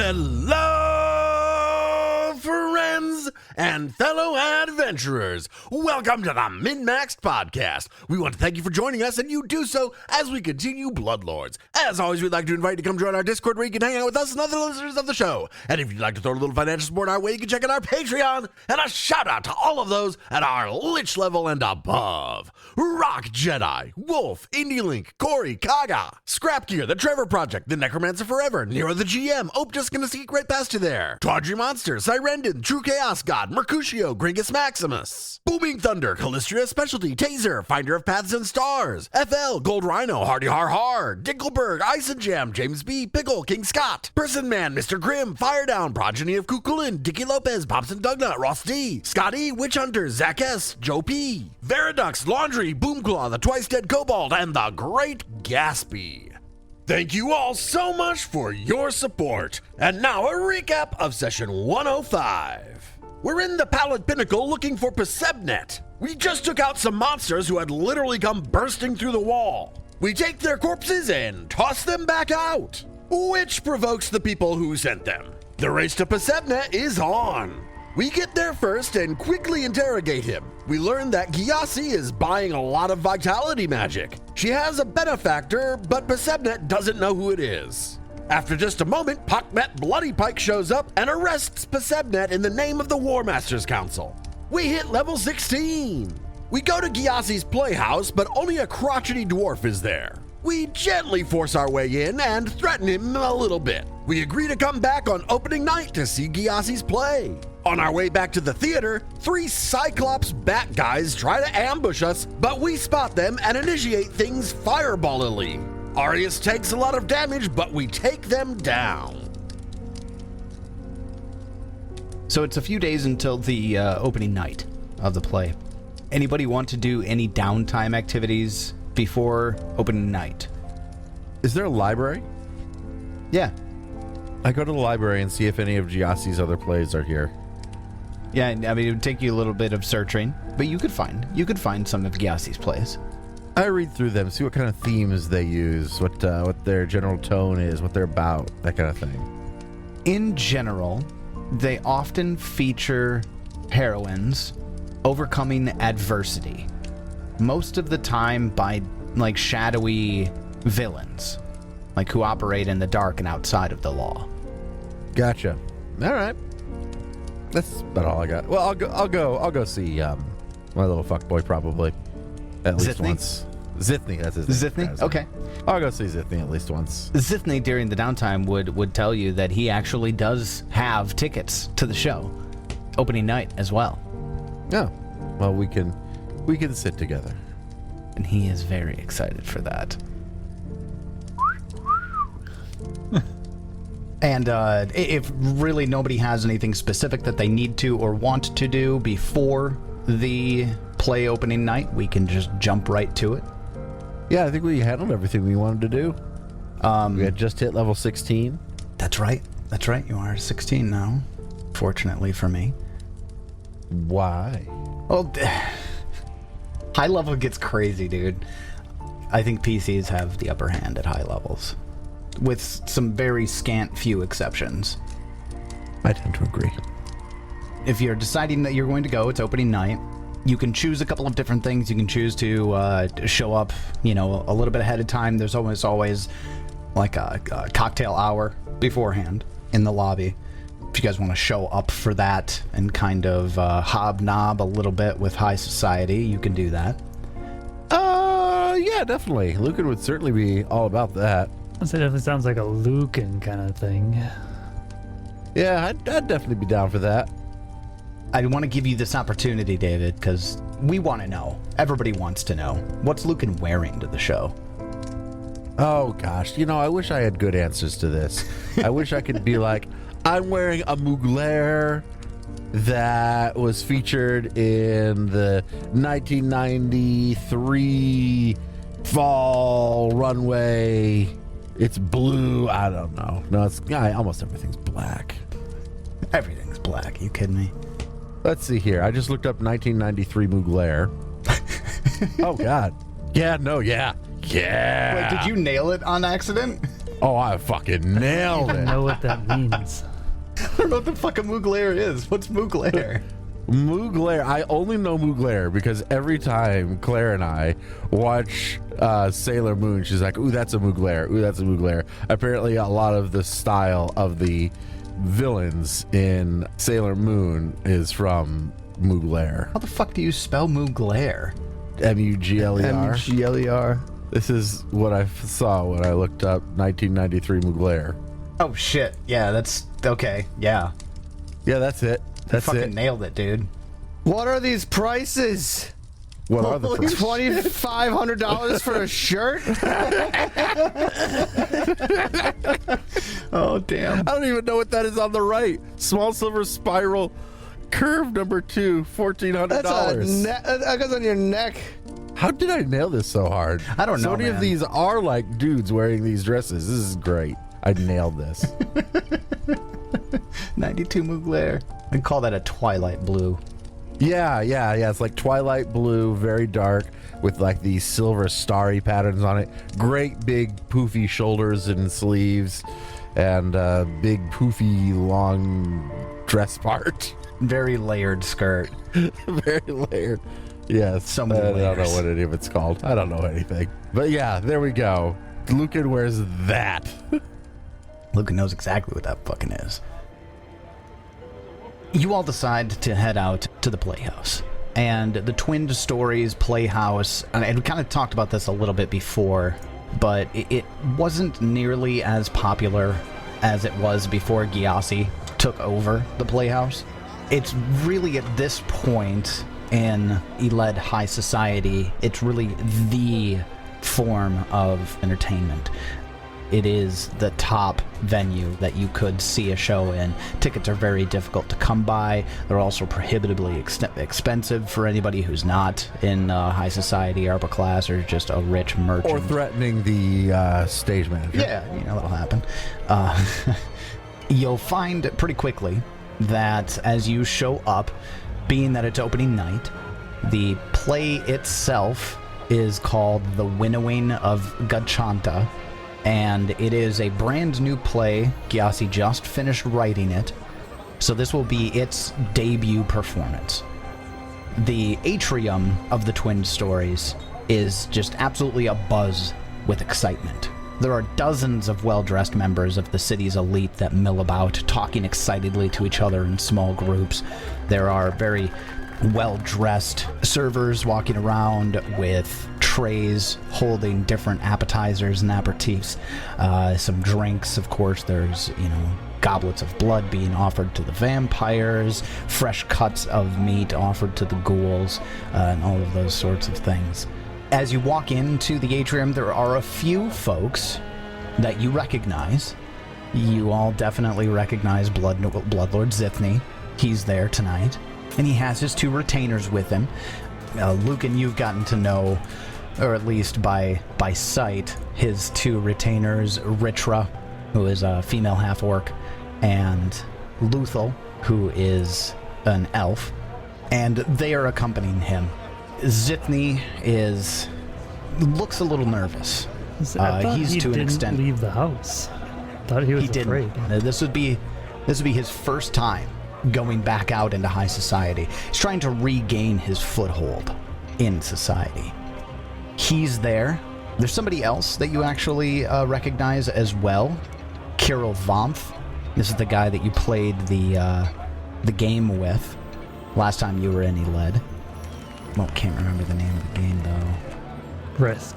Hello, friends and fellow adventurers. Welcome to the Min-Maxed Podcast. We want to thank you for joining us, and you do so as we continue Bloodlords. As always, we'd like to invite you to come join our Discord where you can hang out with us and other listeners of the show. And if you'd like to throw a little financial support our way, you can check out our Patreon. And a shout out to all of those at our Lich level and above. Rock Jedi, Wolf, Indie Link, Corey, Kaga, Scrap Gear, The Trevor Project, The Necromancer Forever, Nero the GM, Just Gonna Sneak Right Past You There, Tawdry Monster, Cyrendon, True Chaos God, Mercutio, Gringus Maximus, Booming Thunder, Calistria Specialty, Taser, Finder of Paths and Stars, FL, Gold Rhino, Hardy Har Har, Dinkelberg, Ice and Jam, James B, Pickle, King Scott, Person Man, Mr. Grimm, Fire Down, Progeny of Kukulin, Dickie Lopez, Pops and Dugnut, Ross D, Scotty, Witch Hunter, Zach S, Joe P, Veridux, Laundry, Boomclaw, The Twice Dead Kobold, and the Great Giassi. Thank you all so much for your support. And now a recap of session 105. We're in the Pallid Pinnacle looking for Pesebnet. We just took out some monsters who had literally come bursting through the wall. We take their corpses and toss them back out, which provokes the people who sent them. The race to Pesebnet is on. We get there first and quickly interrogate him. We learn that Giassi is buying a lot of vitality magic. She has a benefactor, but Pesebnet doesn't know who it is. After just a moment, Pockmet Bloody Pike shows up and arrests Pesebnet in the name of the War Masters Council. We hit level 16. We go to Giassi's Playhouse, but only a crotchety dwarf is there. We gently force our way in and threaten him a little bit. We agree to come back on opening night to see Giassi's play. On our way back to the theater, 3 Cyclops bat guys try to ambush us, but we spot them and initiate things fireballily. Arius takes a lot of damage, but we take them down. So it's a few days until the opening night of the play. Anybody want to do any downtime activities before opening night? Is there a library? Yeah. I go to the library and see if any of Giassi's other plays are here. Yeah, I mean, it would take you a little bit of searching, but you could find some of Giassi's plays. I read through them, see what kind of themes they use, what their general tone is, what they're about, that kind of thing. In general, they often feature heroines overcoming adversity. Most of the time by, like, shadowy villains, like, who operate in the dark and outside of the law. Gotcha. All right. That's about all I got. Well, I'll go see my little fuckboy probably at least once. Zithny, that's his name. Zithny? Okay. I'll go see Zithny at least once. Zithny during the downtime would tell you that he actually does have tickets to the show, opening night as well. Yeah. Well, we can sit together. And he is very excited for that. And if really nobody has anything specific that they need to or want to do before the play opening night, we can just jump right to it. Yeah, I think we handled everything we wanted to do. We had just hit level 16. That's right. You are 16 now, fortunately for me. Why? Well, high level gets crazy, dude. I think PCs have the upper hand at high levels, with some very scant few exceptions. I tend to agree. If you're deciding that you're going to go, it's opening night. You can choose a couple of different things. You can choose to show up, a little bit ahead of time. There's always like a cocktail hour beforehand in the lobby. If you guys want to show up for that and kind of hobnob a little bit with high society, you can do that. Yeah, definitely. Lucan would certainly be all about that. That definitely sounds like a Lucan kind of thing. Yeah, I'd definitely be down for that. I want to give you this opportunity, David, because we want to know. Everybody wants to know. What's Lucan wearing to the show? Oh, gosh. I wish I had good answers to this. I wish I could be like, I'm wearing a Mugler that was featured in the 1993 fall runway. It's blue. I don't know. No, almost everything's black. Everything's black. Are you kidding me? Let's see here. I just looked up 1993 Mugler. Oh, God. Yeah, no, yeah. Yeah. Wait, did you nail it on accident? Oh, I fucking nailed I it. know what that means. I don't know what the fuck a Mugler is. What's Mugler? Mugler. I only know Mugler because every time Claire and I watch Sailor Moon, she's like, "Ooh, that's a Mugler. Ooh, that's a Mugler." Apparently, a lot of the style of the villains in Sailor Moon is from Mugler. How the fuck do you spell Mugler? Mugler. Mugler. This is what I saw when I looked up 1993 Mugler. Oh shit. Yeah, that's okay. Yeah. Yeah, that's it. That's Fucking it. nailed it, dude. What are these prices? What are the Holy first? $2,500 for a shirt? Oh damn. I don't even know what that is on the right. Small silver spiral curve number 2, $1,400. That goes on your neck. How did I nail this so hard? I don't know, So many of man. these are like dudes wearing these dresses. This is great. I nailed this. 92 Mugler. I'd call that a twilight blue. Yeah. It's like twilight blue, very dark, with like these silver starry patterns on it. Great big poofy shoulders and sleeves, and big poofy long dress part. Very layered skirt. Very layered. Yes. So many I don't know layers. what any of it's called. I don't know anything. But yeah, there we go. Lucan wears that. Luca knows exactly what that fucking is. You all decide to head out to the Playhouse. And the Twin Stories Playhouse, and we kind of talked about this a little bit before, but it wasn't nearly as popular as it was before Giassi took over the Playhouse. It's really at this point in Eled High Society, it's really the form of entertainment. It is the top venue that you could see a show in. Tickets are very difficult to come by. They're also prohibitively expensive for anybody who's not in high society, upper class, or just a rich merchant. Or threatening the stage manager. Yeah, you know, that'll happen. You'll find pretty quickly that as you show up, being that it's opening night, the play itself is called The Winnowing of Gachanta, and it is a brand new play. Giassi just finished writing it, so this will be its debut performance. The atrium of the Twin Stories is just absolutely abuzz with excitement. There are dozens of well-dressed members of the city's elite that mill about, talking excitedly to each other in small groups. There are very well-dressed servers walking around with trays holding different appetizers and aperitifs. Some drinks, of course. There's, goblets of blood being offered to the vampires, fresh cuts of meat offered to the ghouls, and all of those sorts of things. As you walk into the atrium, there are a few folks that you recognize. You all definitely recognize Bloodlord Zithny. He's there tonight, and he has his 2 retainers with him. Lucan, you've gotten to know, or at least by sight, his 2 retainers, Ritra, who is a female half-orc, and Luthal, who is an elf, and they are accompanying him. Zithny looks a little nervous. I thought he's he to an didn't extent. leave the house. Thought he was He afraid. didn't. This would be his first time going back out into high society. He's trying to regain his foothold in society. He's there. There's somebody else that you actually recognize as well, Kirill Vomth. This is the guy that you played the game with last time you were in Eled. Well, can't remember the name of the game though. Risk.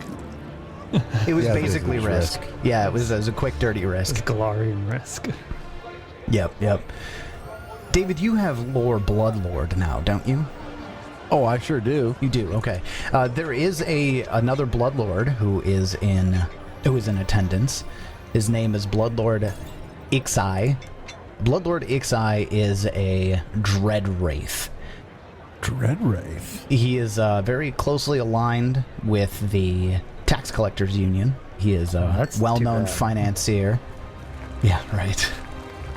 It was Yeah, basically it was Risk. Yeah, it was a quick, dirty It's Risk. Galarian Risk. Yep. David, you have lore Bloodlord now, don't you? Oh, I sure do. You do, okay. There is another Bloodlord who is in attendance. His name is Bloodlord Ixai. Bloodlord Ixai is a Dread Wraith. Dread Wraith. He is very closely aligned with the Tax Collectors Union. He is a that's too well-known bad. financier. Yeah, right.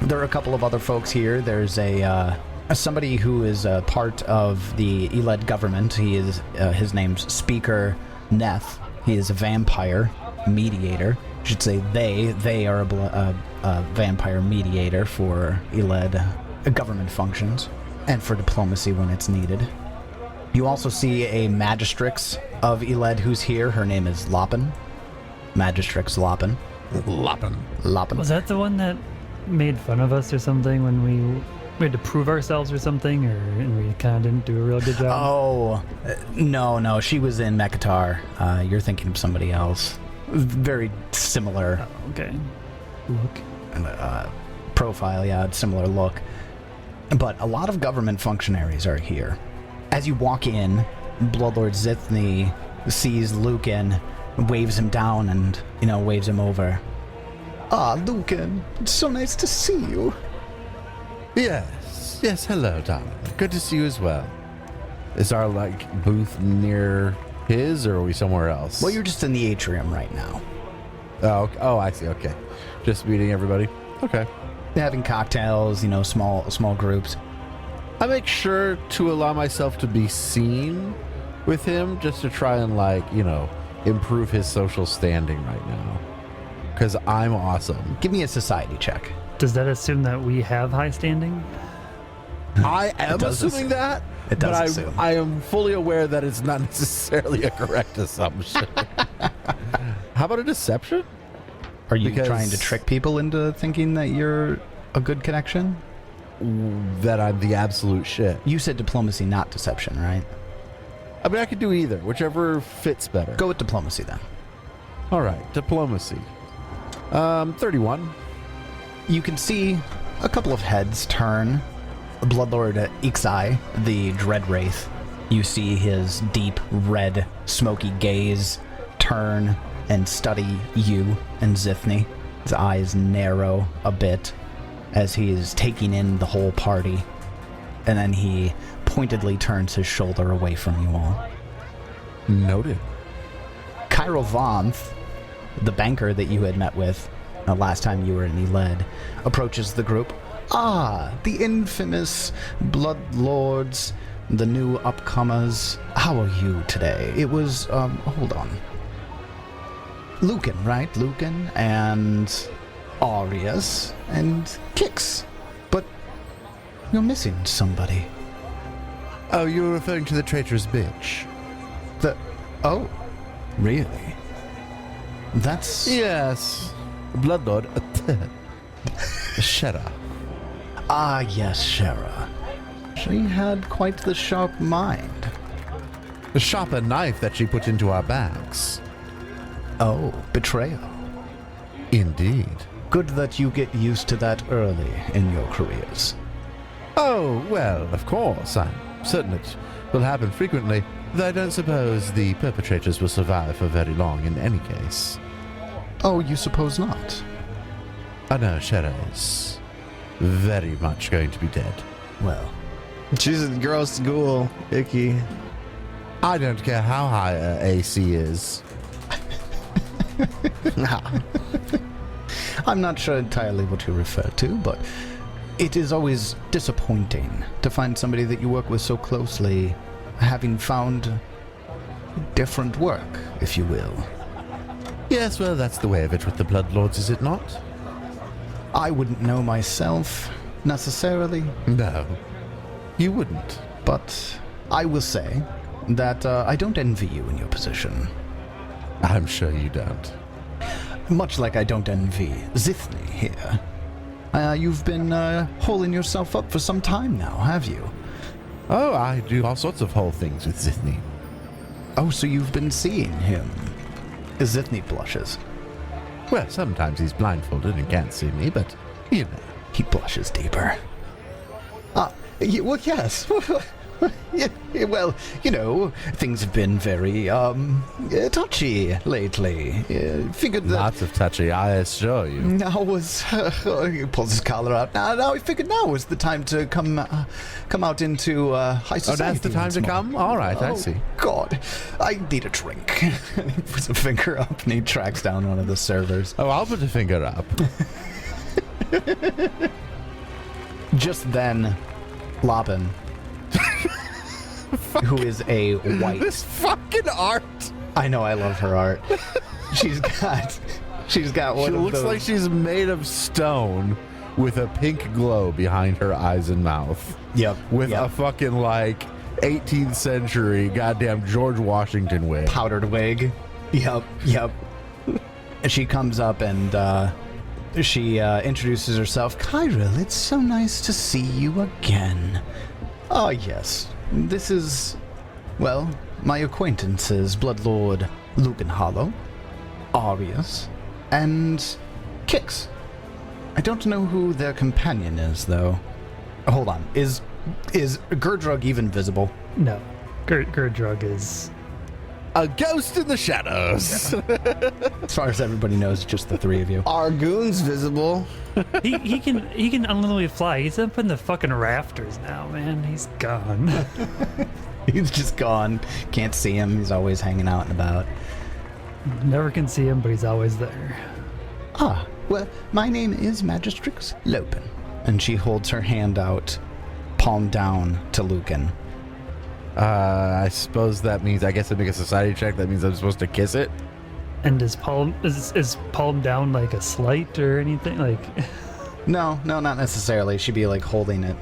There are a couple of other folks here. There's somebody who is a part of the Eled government. He is his name's Speaker Neth. He is a vampire mediator. should say they are a vampire mediator for Eled government functions and for diplomacy when it's needed. You also see a magistrix of Eled who's here. Her name is Loppen. Magistrix Loppen. Loppen. Was that the one that made fun of us or something when we had to prove ourselves or something, and we kind of didn't do a real good job? Oh, no, she was in Mekatar. You're thinking of somebody else. Very similar Oh, okay. Look. profile, yeah, similar look. But a lot of government functionaries are here. As you walk in, Bloodlord Zithny sees Lucan, waves him down and, waves him over. Ah, Lucan, it's so nice to see you. Yes, hello, darling. Good to see you as well. Is our, booth near his, or are we somewhere else? Well, you're just in the atrium right now. Oh, I see, okay. Just meeting everybody? Okay. Having cocktails, small groups. I make sure to allow myself to be seen with him just to try and, improve his social standing right now. Because I'm awesome. Give me a society check. Does that assume that we have high standing? I am does assuming that, It does but assume. I am fully aware that it's not necessarily a correct assumption. How about a deception? Are you Because- trying to trick people into thinking that you're a good connection? That I'm the absolute shit. You said diplomacy, not deception, right? I mean, I could do either, whichever fits better. Go with diplomacy then. All right, diplomacy. 31. You can see a couple of heads turn. Bloodlord Ixai, the Dread Wraith. You see his deep red, smoky gaze turn and study you and Zithny. His eyes narrow a bit as he is taking in the whole party. And then he pointedly turns his shoulder away from you all. Noted. Cairo Vanth, the banker that you had met with last time you were in Eled, approaches the group. Ah, the infamous Blood Lords, the new upcomers. How are you today? It was, hold on. Lucan, right? Lucan and Arias and Kix. But you're missing somebody. Oh, you're referring to the traitorous bitch. Oh, really? That's... Yes. Bloodlord. Shera. Ah, yes, Shera. She had quite the sharp mind. The sharper knife that she put into our backs. Oh, betrayal. Indeed. Good that you get used to that early in your careers. Oh, well, of course. I'm certain it will happen frequently, though I don't suppose the perpetrators will survive for very long in any case. Oh, you suppose not? I know Shera is very much going to be dead. Well, She's a gross ghoul. Icky. I don't care how high her AC is. I'm not sure entirely what you refer to, but it is always disappointing to find somebody that you work with so closely having found different work, if you will. Yes, well, that's the way of it with the Bloodlords, is it not? I wouldn't know myself, necessarily, No, you wouldn't. but I will say that I don't envy you in your position. I'm sure you don't. Much like I don't envy Zithny here. You've been holding yourself up for some time now, have you? Oh, I do all sorts of whole things with Zithny. Oh, so you've been seeing him. Zithny blushes. Well, sometimes he's blindfolded and can't see me, but, you know. He blushes deeper. Well, yes. Yeah, well, things have been very, touchy lately. Figured that... Lots of touchy, I assure you. Now was... he pulls his collar out. Now I figured now was the time to come out into high Oh, society. that's the time once to more. come? All right, I see. God, I need a drink. And he puts a finger up and he tracks down one of the servers. Oh, I'll put a finger up. Just then, Loppen, who is a white... This fucking art! I know, I love her art. She's got She's got one She of looks those. like she's made of stone with a pink glow behind her eyes and mouth. Yep. With yep. a fucking, like, 18th century goddamn George Washington wig. powdered wig. Yep. And she comes up and she introduces herself. Kyril, it's so nice to see you again. Oh, yes. This is, well, my acquaintances, Bloodlord Lucan Hollow, Arius, and Kix. I don't know who their companion is, though. Hold on. Is Gerdrug even visible? No. Gerdrug is... A ghost in the shadows. As far as everybody knows, just the three of you. Our goon's visible. He can unlimitably fly. He's up in the fucking rafters now, man. He's gone. He's just gone. Can't see him. He's always hanging out and about. Never can see him, but he's always there. Ah, well, my name is Magistrix Lopin. And she holds her hand out, palm down to Lucan. I suppose that means, I guess I make a society check. That means I'm supposed to kiss it. And is palm down like a slight or anything? Like, No, not necessarily. She'd be like holding it.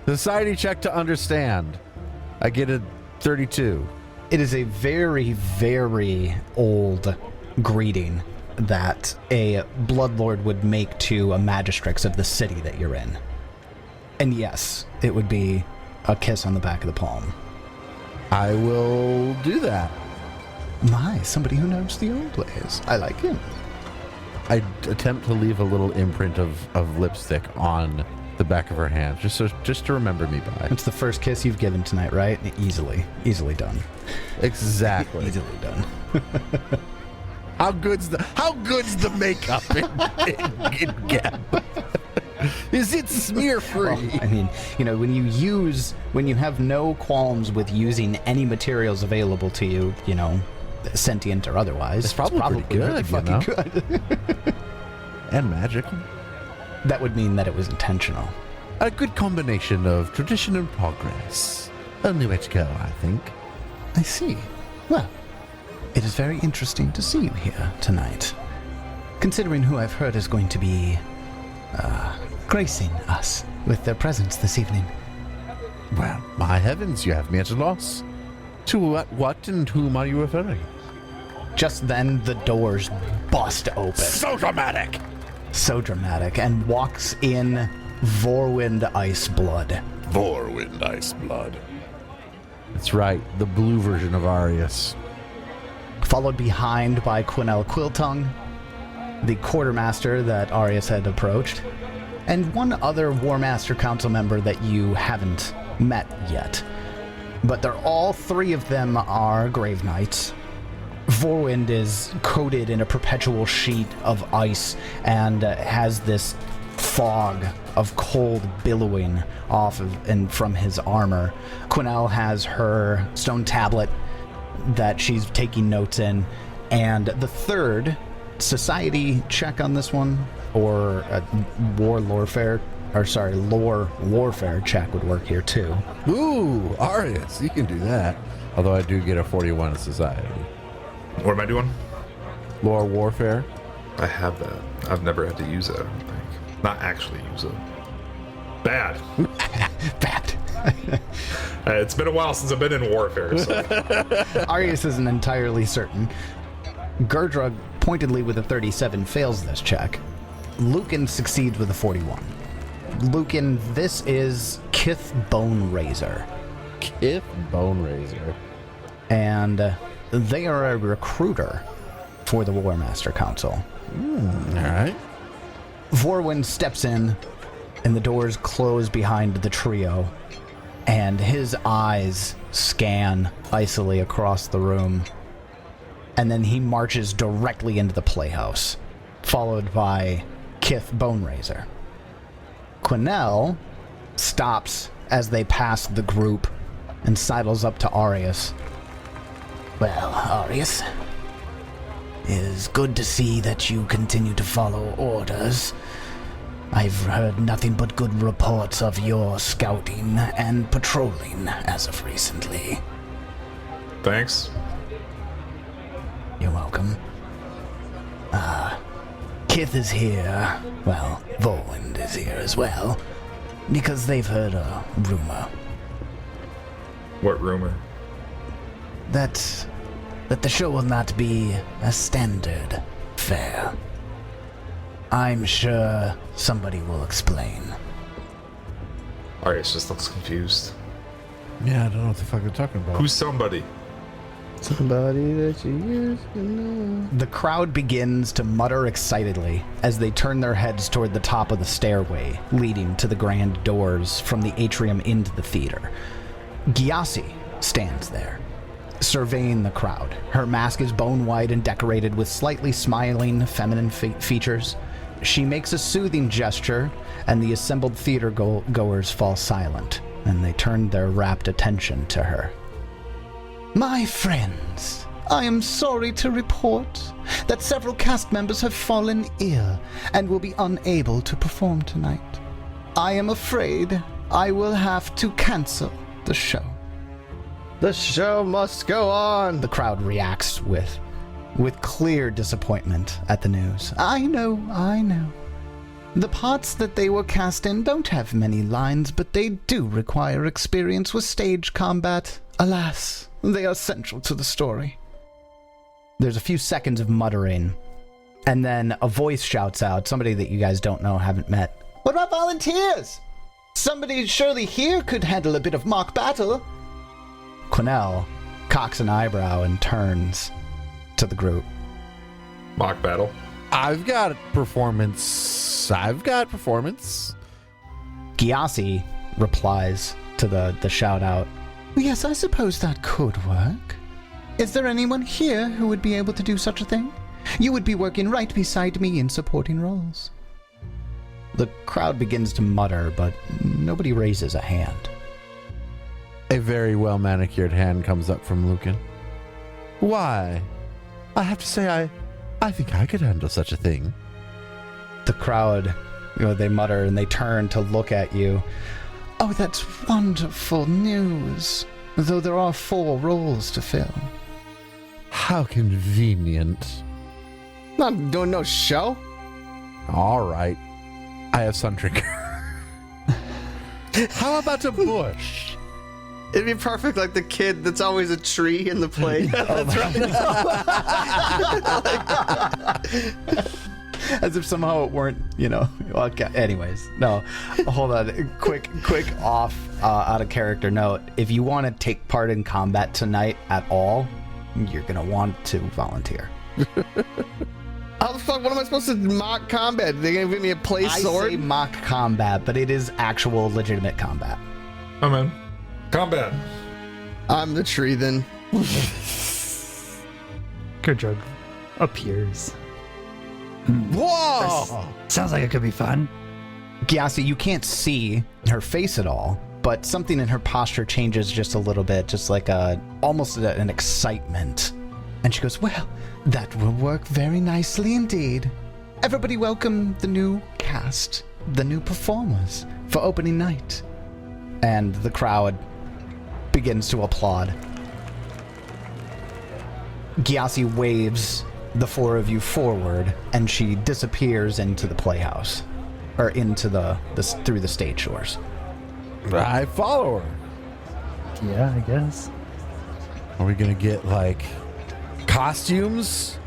Society check to understand. I get a 32. It is a very, very old greeting that a Bloodlord would make to a Magistrix of the city that you're in. And yes, it would be a kiss on the back of the palm. I will do that. My, somebody who knows the old ways. I like him. I attempt to leave a little imprint of lipstick on the back of her hand, just to remember me by. It's the first kiss you've given tonight, right? Easily done. Exactly. Easily done. How good's the makeup in Gap? Is it smear free? Well, I mean, when you have no qualms with using any materials available to you, sentient or otherwise, It's probably pretty good, fucking good. And magical. That would mean that it was intentional. A good combination of tradition and progress. Only way to go, I think. I see. Well, it is very interesting to see you here tonight. Considering who I've heard is going to be gracing us with their presence this evening. Well, my heavens, you have me at a loss. To what and whom are you referring? Just then, the doors bust open. So dramatic! So dramatic, and walks in Vorwind Iceblood. Vorwind Iceblood. That's right, the blue version of Arius. Followed behind by Quinnell Quiltongue, the quartermaster that Arius had approached, and one other War Master Council member that you haven't met yet. But all three of them are Grave Knights. Vorwind is coated in a perpetual sheet of ice and has this fog of cold billowing off of and from his armor. Quinnell has her stone tablet that she's taking notes in, and the third society check on this one, or a lore warfare check would work here too. Ooh, Arius, you can do that. Although I do get a 41 in society. What am I doing? Lore warfare. I have that. I've never had to use it, I don't think. Not actually use it. Bad. Bad. It's been a while since I've been in warfare, so. Arius isn't entirely certain. Gerdrug, pointedly with a 37, fails this check. Lucan succeeds with a 41. Lucan, this is Kith Bone Razor. Kith Bone Razor. And they are a recruiter for the War Master Council. All right. Vorwind steps in, and the doors close behind the trio, and his eyes scan icily across the room, and then he marches directly into the Playhouse, followed by Kith Bone Razor. Quinnell stops as they pass the group and sidles up to Arius. Well, Arius, it is good to see that you continue to follow orders. I've heard nothing but good reports of your scouting and patrolling as of recently. Thanks. You're welcome. Kith is here. Well, Volwind is here as well. Because they've heard a rumor What rumor? that the show will not be a standard fare. I'm sure somebody will explain. Arius just looks confused. Yeah, I don't know what the fuck they're talking about. Who's somebody? Somebody that you used to know. The crowd begins to mutter excitedly as they turn their heads toward the top of the stairway leading to the grand doors from the atrium into the theater. Giassi stands there, surveying the crowd. Her mask is bone white and decorated with slightly smiling feminine features. She makes a soothing gesture, and the assembled theater goers fall silent, and they turn their rapt attention to her. My friends, I am sorry to report that several cast members have fallen ill and will be unable to perform tonight. I am afraid I will have to cancel the show. The show must go on. The crowd reacts with clear disappointment at the news. I know. The parts that they were cast in don't have many lines, but they do require experience with stage combat. Alas, they are central to the story. There's a few seconds of muttering, and then a voice shouts out, somebody that you guys don't know, haven't met. What about volunteers? Somebody surely here could handle a bit of mock battle. Quinnell cocks an eyebrow and turns to the group. Mock battle? I've got performance. Giassi replies to the shout out. Yes, I suppose that could work. Is there anyone here who would be able to do such a thing? You would be working right beside me in supporting roles. The crowd begins to mutter, but nobody raises a hand. A very well manicured hand comes up from Lucan. Why? I have to say, I think I could handle such a thing. The crowd, they mutter and they turn to look at you. Oh, that's wonderful news. Though there are 4 roles to fill. How convenient. Not doing no show. All right. I have Sun Drinker. How about a bush? It'd be perfect, like the kid that's always a tree in the play. That's right. As if somehow it weren't, Okay. Anyways, no. Hold on. Quick off out of character note. If you want to take part in combat tonight at all, you're gonna want to volunteer. How the fuck? What am I supposed to mock combat? They gonna give me a play sword? I say mock combat, but it is actual legitimate combat. I'm in. Combat. I'm the tree then. Gurdrug appears. Whoa! Sounds like it could be fun. Giassi, you can't see her face at all, but something in her posture changes just a little bit, just like almost an excitement. And she goes, well, that will work very nicely indeed. Everybody welcome the new cast, the new performers for opening night. And the crowd begins to applaud. Giassi waves the 4 of you forward, and she disappears into the Playhouse, or into through the stage doors. I follow her. Yeah, I guess. Are we gonna get like costumes?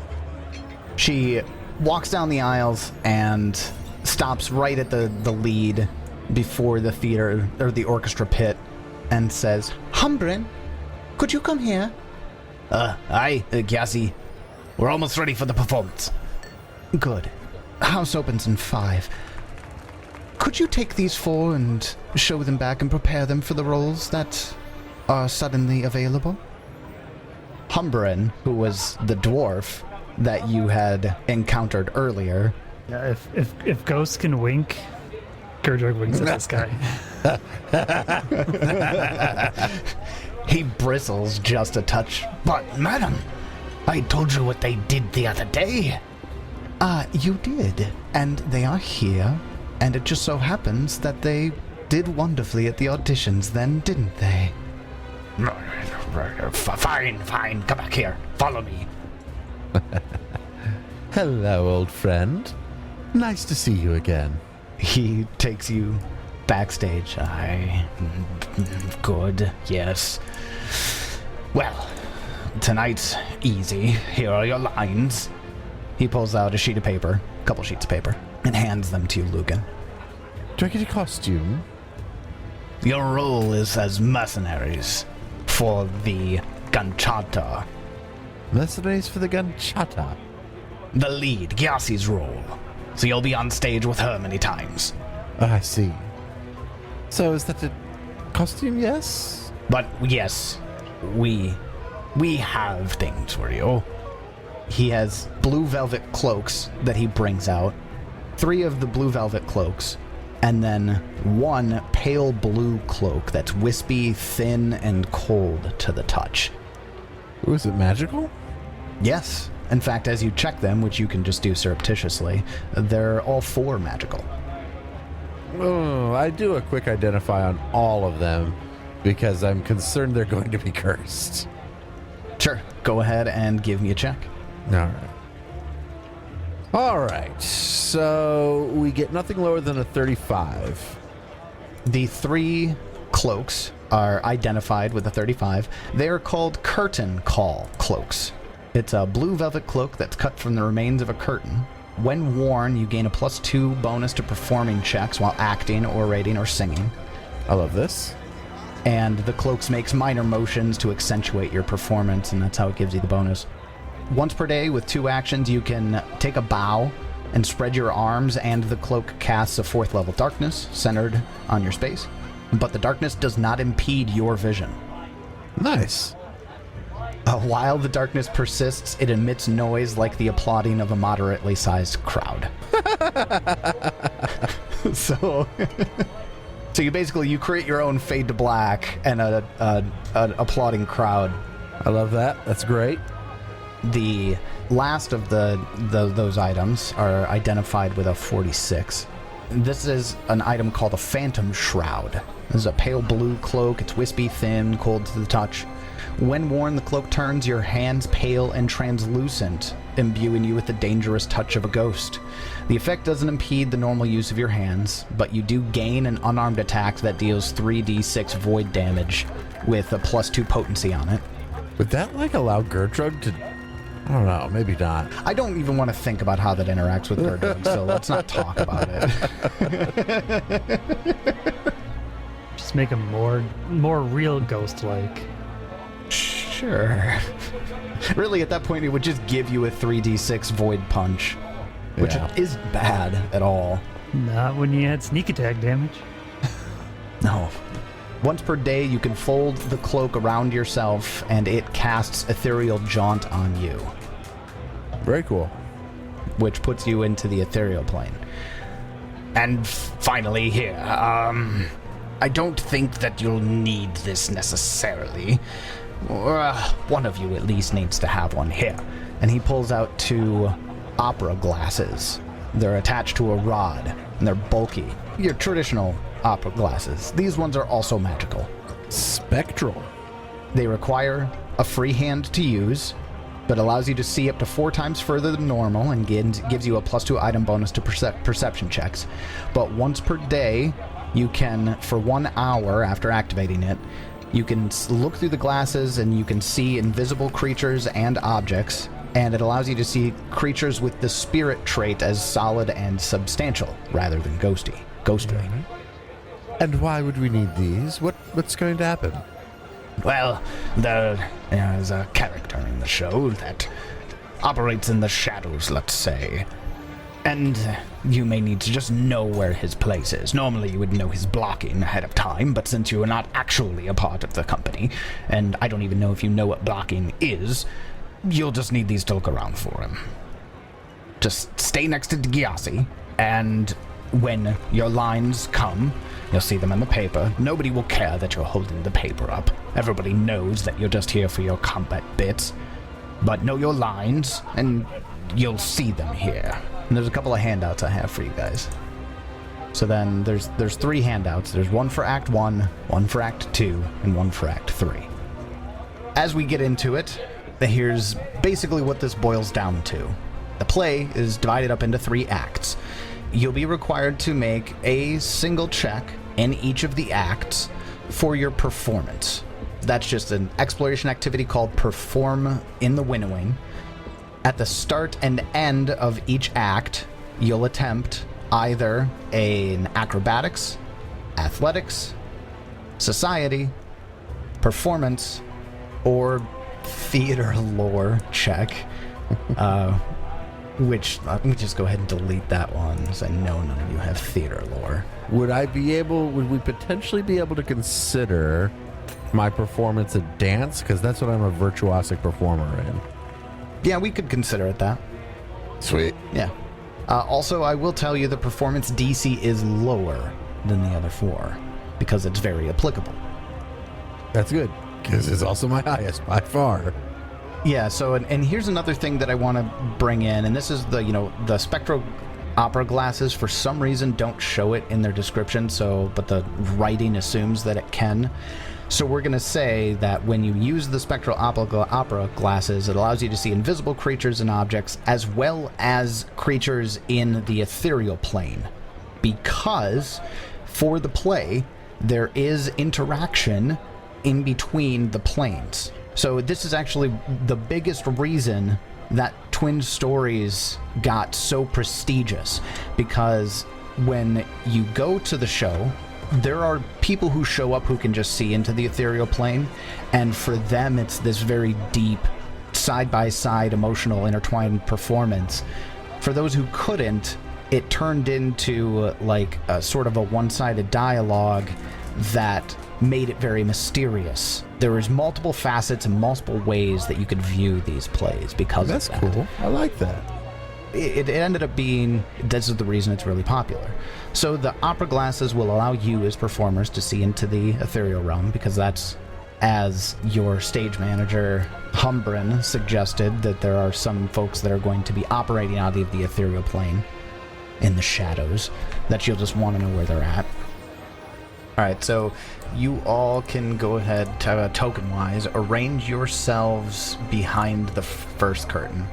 She walks down the aisles and stops right at the lead before the theater or the orchestra pit and says, Humbrin, could you come here? Aye, Giassi. We're almost ready for the performance. Good. House opens in 5. Could you take these 4 and show them back and prepare them for the roles that are suddenly available? Humbrin, who was the dwarf that you had encountered earlier. Yeah, if ghosts can wink, Gurdrug winks at this guy. He bristles just a touch. But, madam, I told you what they did the other day. You did. And they are here. And it just so happens that they did wonderfully at the auditions then, didn't they? Fine. Come back here. Follow me. Hello, old friend. Nice to see you again. He takes you backstage. Good, yes. Well, tonight's easy. Here are your lines. He pulls out a sheet of paper, a couple sheets of paper, and hands them to you, Lucan. Do I get a costume? Your role is as mercenaries for the Ganchata. Mercenaries for the Ganchata. The lead, Giassi's role. So you'll be on stage with her many times. I see. So is that a costume, yes? But yes, we have things for you. He has blue velvet cloaks that he brings out. 3 of the blue velvet cloaks. And then 1 pale blue cloak that's wispy, thin, and cold to the touch. Ooh, is it magical? Yes. In fact, as you check them, which you can just do surreptitiously, they're all 4 magical. Oh, I do a quick identify on all of them because I'm concerned they're going to be cursed. Sure. Go ahead and give me a check. All right. So we get nothing lower than a 35. The 3 cloaks are identified with a 35. They are called curtain call cloaks. It's a blue velvet cloak that's cut from the remains of a curtain. When worn, you gain a +2 bonus to performing checks while acting, orating, or singing. I love this. And the cloaks makes minor motions to accentuate your performance, and that's how it gives you the bonus. Once per day, with 2 actions, you can take a bow and spread your arms, and the cloak casts a 4th level darkness centered on your space. But the darkness does not impede your vision. Nice. While the darkness persists, it emits noise like the applauding of a moderately sized crowd. So you create your own fade to black and an applauding crowd. I love that. That's great. The last of those items are identified with a 46. This is an item called a Phantom Shroud. This is a pale blue cloak. It's wispy, thin, cold to the touch. When worn, the cloak turns your hands pale and translucent, imbuing you with the dangerous touch of a ghost. The effect doesn't impede the normal use of your hands, but you do gain an unarmed attack that deals 3d6 void damage with a +2 potency on it. Would that allow Gertrude to... I don't know, maybe not. I don't even want to think about how that interacts with Gertrude, so let's not talk about it. Just make him more real ghost-like. Sure. Really, at that point, it would just give you a 3d6 void punch, which is bad at all. Not when you add sneak attack damage. No. Once per day, you can fold the cloak around yourself, and it casts Ethereal Jaunt on you. Very cool. Which puts you into the ethereal plane. And finally here, I don't think that you'll need this necessarily. One of you at least needs to have one here. And he pulls out 2 opera glasses. They're attached to a rod, and they're bulky. Your traditional opera glasses. These ones are also magical. Spectral. They require a free hand to use, but allows you to see up to 4 times further than normal and gives you a +2 item bonus to perception checks. But once per day, you can, for 1 hour after activating it, you can look through the glasses and you can see invisible creatures and objects, and it allows you to see creatures with the spirit trait as solid and substantial rather than ghostly. And why would we need these? What's going to happen? Well, there's a character in the show that operates in the shadows, let's say. And you may need to just know where his place is. Normally you would know his blocking ahead of time, but since you are not actually a part of the company, and I don't even know if you know what blocking is, you'll just need these to look around for him. Just stay next to Giassi, and when your lines come, you'll see them in the paper. Nobody will care that you're holding the paper up. Everybody knows that you're just here for your combat bits. But know your lines, and you'll see them here. And there's a couple of handouts I have for you guys. So then there's 3 handouts. There's one for Act 1, one for Act 2, and one for Act 3. As we get into it, here's basically what this boils down to. The play is divided up into 3 acts. You'll be required to make a single check in each of the acts for your performance. That's just an exploration activity called Perform in the Winnowing. At the start and end of each act, you'll attempt either an acrobatics, athletics, society, performance, or theater lore check. Which, let me just go ahead and delete that one, because I know none of you have theater lore. Would we potentially be able to consider my performance a dance? Because that's what I'm a virtuosic performer in. Yeah, we could consider it that. Sweet. Yeah. Also, I will tell you the performance DC is lower than the other 4, because it's very applicable. That's good, because it's also my highest by far. Yeah, so, and here's another thing that I want to bring in, and this is the spectral opera glasses, for some reason, don't show it in their description, but the writing assumes that it can. So we're going to say that when you use the spectral opera glasses, it allows you to see invisible creatures and objects, as well as creatures in the ethereal plane. Because for the play, there is interaction in between the planes. So this is actually the biggest reason that Twin Stories got so prestigious, because when you go to the show, there are people who show up who can just see into the ethereal plane, and for them it's this very deep, side-by-side, emotional, intertwined performance. For those who couldn't, it turned into like a sort of a one-sided dialogue that made it very mysterious. There was multiple facets and multiple ways that you could view these plays because That's of that. cool. I like that. It ended up being, this is the reason it's really popular. So the opera glasses will allow you as performers to see into the ethereal realm, because that's, as your stage manager Humbrin suggested, that there are some folks that are going to be operating out of the ethereal plane in the shadows, that you'll just want to know where they're at. Alright, so you all can go ahead, token-wise, arrange yourselves behind the first curtain.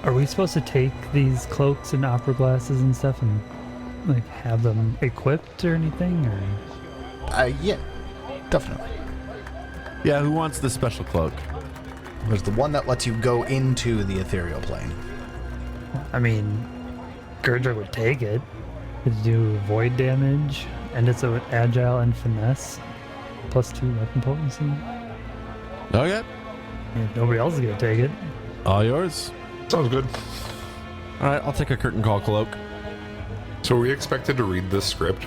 Are we supposed to take these cloaks and opera glasses and stuff and like have them equipped or anything? Or Yeah, definitely. Yeah, who wants the special cloak? There's the one that lets you go into the ethereal plane. I mean, Gurdra would take it. It'd do void damage, and it's agile and finesse, +2 weapon potency. Oh, yeah. If nobody else is gonna take it. All yours. Sounds good. All right, I'll take a curtain call cloak. So are we expected to read this script?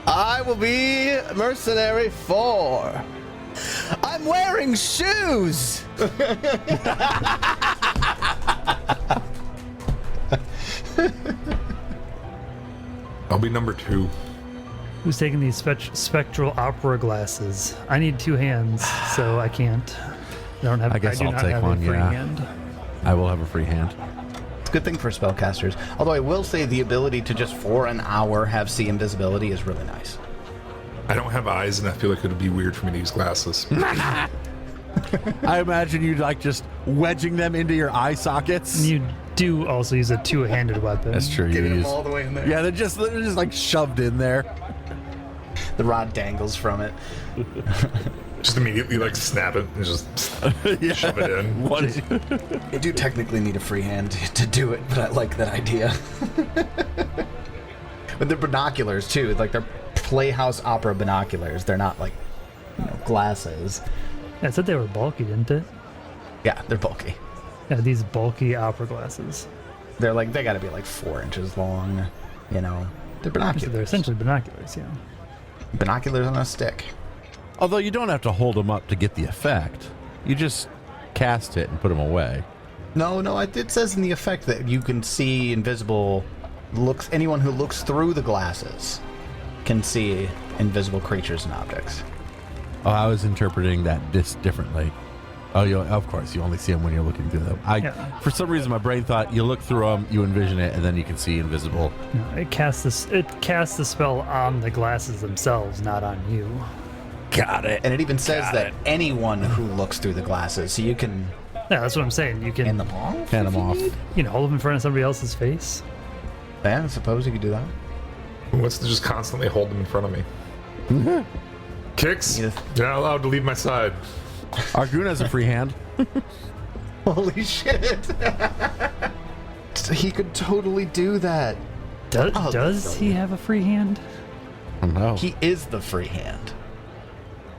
I will be mercenary 4. I'm wearing shoes. I'll be number 2. Who's taking these spectral opera glasses? I need 2 hands, so I can't. I don't have. I guess do I'll not take have one, a free yeah. hand. I will have a free hand. It's a good thing for spellcasters. Although I will say the ability to just for an hour have see invisibility is really nice. I don't have eyes, and I feel like it would be weird for me to use glasses. I imagine you like just wedging them into your eye sockets. And you do also use a 2-handed weapon. That's true. Getting them all the way in there. Yeah, they're just like shoved in there. The rod dangles from it. Just immediately like snap it and just shove it in. I do technically need a free hand to do it, but I like that idea. But they're binoculars too. Like they're Playhouse opera binoculars. They're not like, glasses. Yeah, it said they were bulky, didn't it? Yeah, they're bulky. Yeah, these bulky opera glasses. They're like, they gotta be like 4 inches long, They're So binoculars. they're essentially binoculars, yeah. Binoculars on a stick. Although you don't have to hold them up to get the effect. You just cast it and put them away. No, it says in the effect that you can see invisible looks. Anyone who looks through the glasses can see invisible creatures and objects. Oh, I was interpreting that differently. Oh, of course, you only see them when you're looking through them. For some reason, my brain thought you look through them, you envision it, and then you can see invisible. No, it casts the spell on the glasses themselves, not on you. Got it. And it even says that anyone who looks through the glasses, so you can Yeah, that's what I'm saying. You can Hand them off. Hand them off. you can hold them in front of somebody else's face. Yeah, I suppose you could do that. Who wants to just constantly hold them in front of me? Kicks? Yes. You're not allowed to leave my side. Argoon has a free hand. Holy shit! He could totally do that. Does he have a free hand? Oh, no. He is the free hand.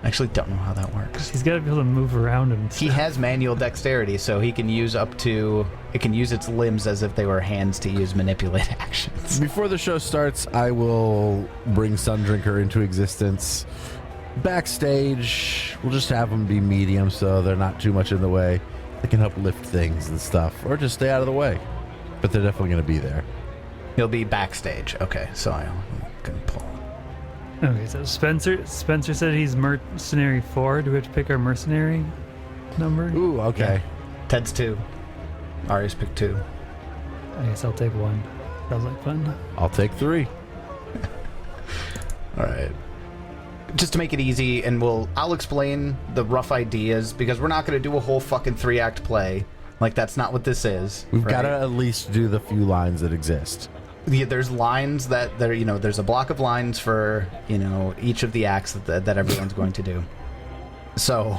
I actually don't know how that works. He's got to be able to move around and He has manual dexterity, so he can use it can use its limbs as if they were hands to use manipulate actions. Before the show starts, I will bring Sundrinker into existence. Backstage, we'll just have them be medium so they're not too much in the way. They can help lift things and stuff, or just stay out of the way. But they're definitely going to be there. He'll be backstage. Okay, so I can pull. Okay, so Spencer said he's mercenary 4. Do we have to pick our mercenary number? Ooh, okay. Ted's 2. Ari's picked 2. I guess I'll take 1. Sounds like fun. I'll take 3. All right. Just to make it easy, and I'll explain the rough ideas, because we're not going to do a whole fucking 3-act play. Like, that's not what this is. We've right? got to at least do the few lines that exist. Yeah, there's lines there's a block of lines for, each of the acts that everyone's going to do. So,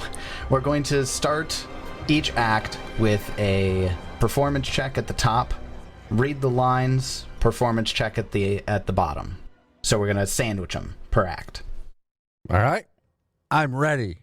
we're going to start each act with a performance check at the top, read the lines, performance check at the bottom. So we're going to sandwich them per act. All right. I'm ready.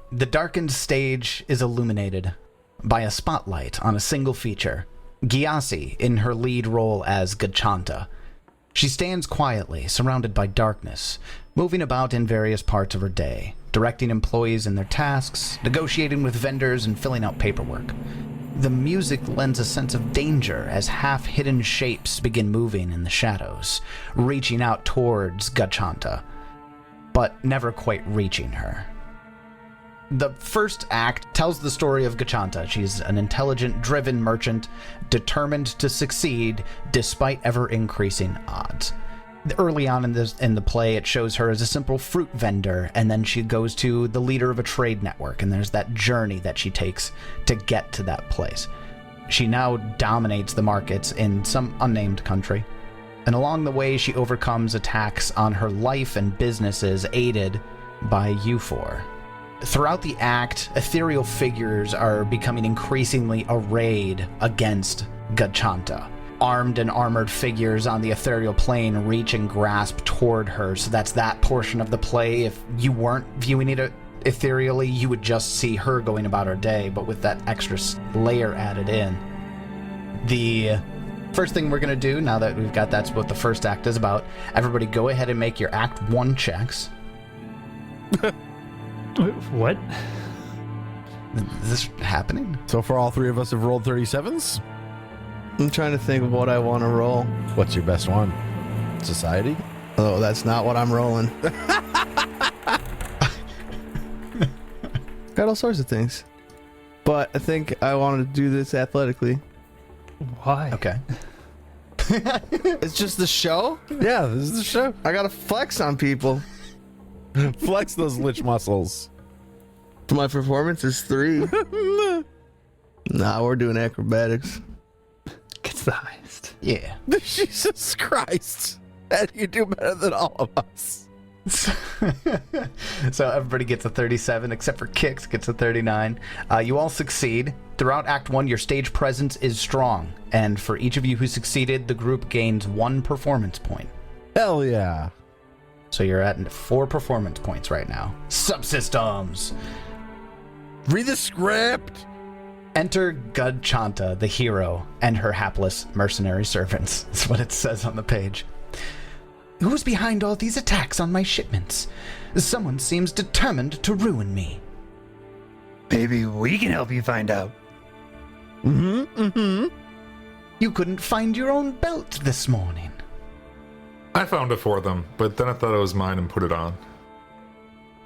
The darkened stage is illuminated by a spotlight on a single feature, Giassi in her lead role as Gachanta. She stands quietly, surrounded by darkness, moving about in various parts of her day, directing employees in their tasks, negotiating with vendors, and filling out paperwork. The music lends a sense of danger as half-hidden shapes begin moving in the shadows, reaching out towards Gachanta, but never quite reaching her. The first act tells the story of Gachanta. She's an intelligent, driven merchant, determined to succeed despite ever-increasing odds. Early on in the play, it shows her as a simple fruit vendor, and then she goes to the leader of a trade network, and there's that journey that she takes to get to that place. She now dominates the markets in some unnamed country, and along the way, she overcomes attacks on her life and businesses, aided by U4. Throughout the act, ethereal figures are becoming increasingly arrayed against Gachanta. Armed and armored figures on the ethereal plane reach and grasp toward her, so that's that portion of the play. If you weren't viewing it ethereally, you would just see her going about her day, but with that extra layer added in. The first thing we're going to do, now that we've got that's what the first act is about, everybody go ahead and make your Act 1 checks. What? Is this happening? So far, all 3 of us have rolled 37s. I'm trying to think of what I want to roll. What's your best one? Society? Oh, that's not what I'm rolling. Got all sorts of things. But I think I wanted to do this athletically. Why? Okay. It's just the show? Yeah, this is the show. I gotta flex on people. Flex those lich muscles. My performance is 3. Nah, we're doing acrobatics. Gets the highest. Yeah. Jesus Christ. And you do better than all of us. So everybody gets a 37, except for Kix gets a 39. You all succeed. Throughout Act 1, your stage presence is strong, and for each of you who succeeded, the group gains 1 performance point. Hell yeah. So you're at 4 performance points right now. Subsystems! Read the script. Enter Gudchanta, the hero, and her hapless mercenary servants. That's what it says on the page. Who's behind all these attacks on my shipments? Someone seems determined to ruin me. Maybe we can help you find out. You couldn't find your own belt this morning. I found it for them, but then I thought it was mine and put it on.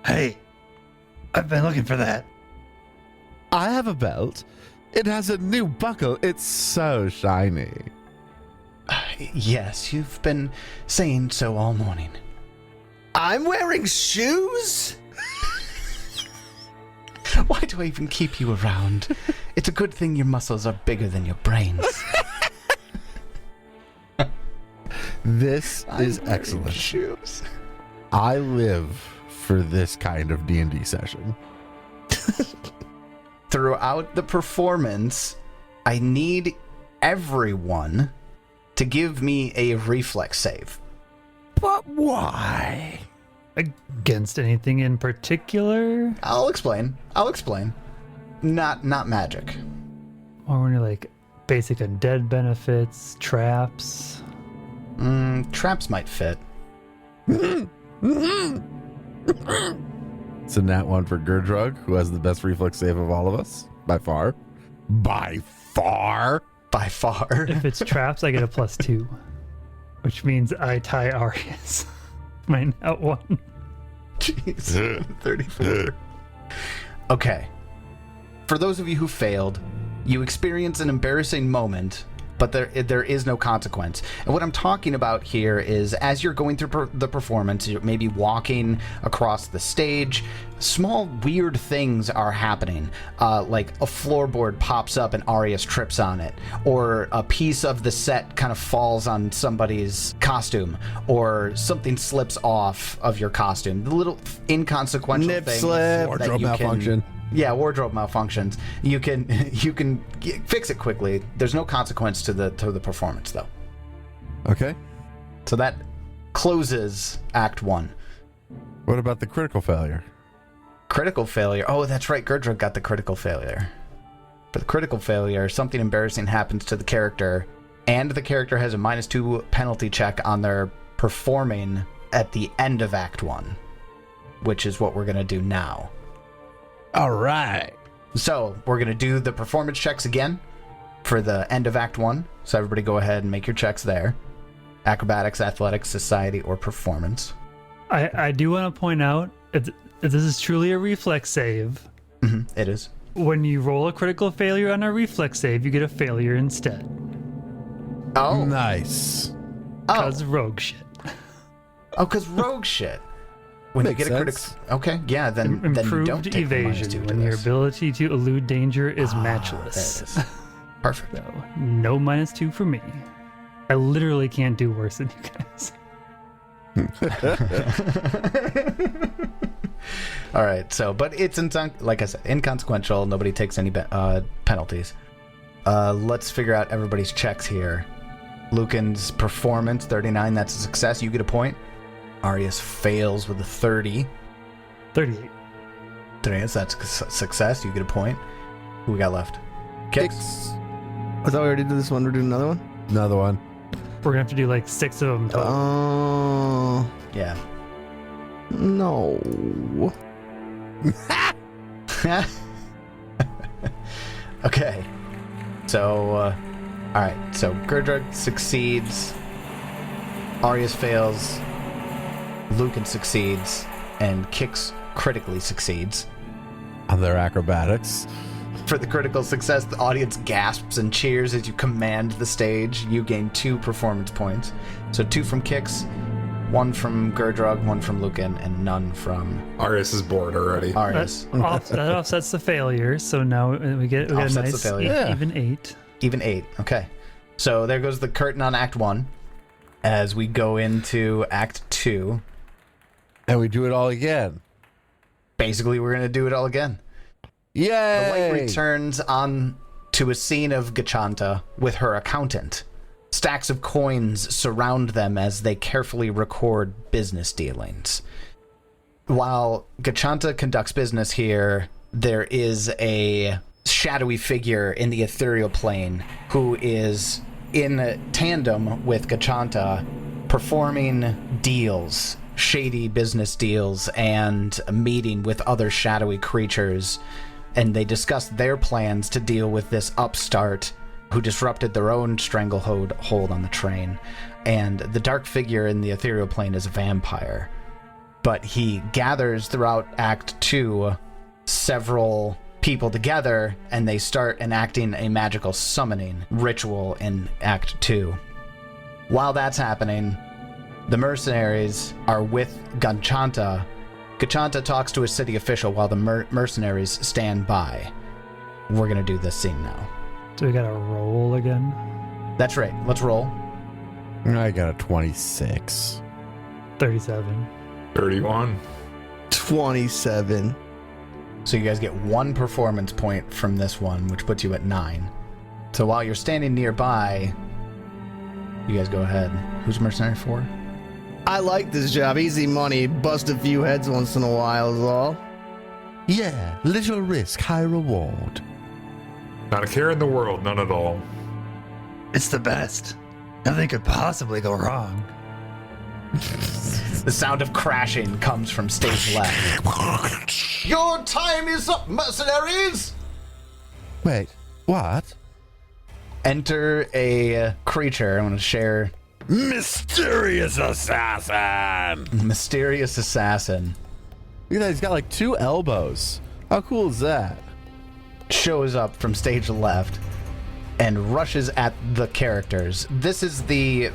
Hey, I've been looking for that. I have a belt. It has a new buckle. It's so shiny. Yes, you've been saying so all morning. I'm wearing shoes? Why do I even keep you around? It's a good thing your muscles are bigger than your brains. This is excellent. Shoes. I live for this kind of D&D session. Throughout the performance, I need everyone to give me a reflex save. But why? Against anything in particular? I'll explain. Not magic. Or when you're like basic undead benefits, traps. Traps might fit. It's a nat 1 for Gurdrug, who has the best reflex save of all of us. By far. By far. By far. If it's traps, I get a +2. Which means I tie Arias. My nat 1. Jeez. 34. Okay. For those of you who failed, you experience an embarrassing moment, but there is no consequence. And what I'm talking about here is, as you're going through the performance, you're maybe walking across the stage, small weird things are happening. Like a floorboard pops up and Arias trips on it, or a piece of the set kind of falls on somebody's costume, or something slips off of your costume. The little inconsequential Nip things slip. that Wardrobe you malfunction. Yeah, wardrobe malfunctions. You can fix it quickly. There's no consequence to the performance, though. Okay. So that closes Act 1. What about the critical failure? Critical failure. Oh, that's right. Gurdrug got the critical failure. For the critical failure, something embarrassing happens to the character, and the character has a -2 penalty check on their performing at the end of Act 1, which is what we're going to do now. All right. So we're going to do the performance checks again for the end of Act 1. So everybody go ahead and make your checks there. Acrobatics, athletics, society, or performance. I do want to point out, if this is truly a reflex save. It is. When you roll a critical failure on a reflex save, you get a failure instead. Oh. Nice. Because rogue shit. Oh, because rogue shit. When Makes you get a critical... sense. Okay, yeah, then you Improved don't take the evasion -2 to when your this. ability to elude danger is There matchless. it is. Perfect. So, no -2 for me. I literally can't do worse than you guys. All right, so, but it's, like I said, inconsequential. Nobody takes any penalties. Let's figure out everybody's checks here. Lucan's performance, 39, that's a success. You get a point. Arias fails with a 30. 38. 38, that's a success. You get a point. Who we got left? Kicks. I thought we already did this one. We're doing another one? Another one. We're going to have to do like 6 of them total. Oh. Yeah. No. Okay. So, all right. So Gurdrug succeeds. Arias fails. Lucan succeeds. And Kix critically succeeds. On their acrobatics. For the critical success, the audience gasps and cheers as you command the stage. You gain 2 performance points. So 2 from Kix, 1 from Gurdrug, 1 from Lucan, and none from Arias is bored already. Arias. That offsets the failure, so now we get a Offsets the nice failure. Yeah. even 8. Even 8. Okay. So there goes the curtain on Act 1. As we go into Act 2, And we do it all again. basically we're going to do it all again. Yay! The light returns on to a scene of Gachanta with her accountant. Stacks of coins surround them as they carefully record business dealings. While Gachanta conducts business here, there is a shadowy figure in the ethereal plane who is in tandem with Gachanta performing deals, shady business deals, and a meeting with other shadowy creatures. And they discuss their plans to deal with this upstart who disrupted their own stranglehold on the train. And the dark figure in the ethereal plane is a vampire. But he gathers throughout Act 2 several people together, and they start enacting a magical summoning ritual in Act 2. While that's happening, the mercenaries are with Gachanta. Gachanta talks to a city official while the mercenaries stand by. We're going to do this scene now. So we gotta roll again? That's right. Let's roll. I got a 26. 37. 31. 27. So you guys get 1 performance point from this one, which puts you at 9. So while you're standing nearby, you guys go ahead. Who's mercenary 4? I like this job. Easy money. Bust a few heads once in a while is all. Yeah, little risk, high reward. Not a care in the world, none at all. It's the best. Nothing could possibly go wrong. The sound of crashing comes from stage left. Your time is up, mercenaries! Wait, what? Enter a creature. I'm going to share Mysterious assassin! Mysterious Assassin. Look at that, he's got like 2 elbows. How cool is that? Shows up from stage left and rushes at the characters. This is the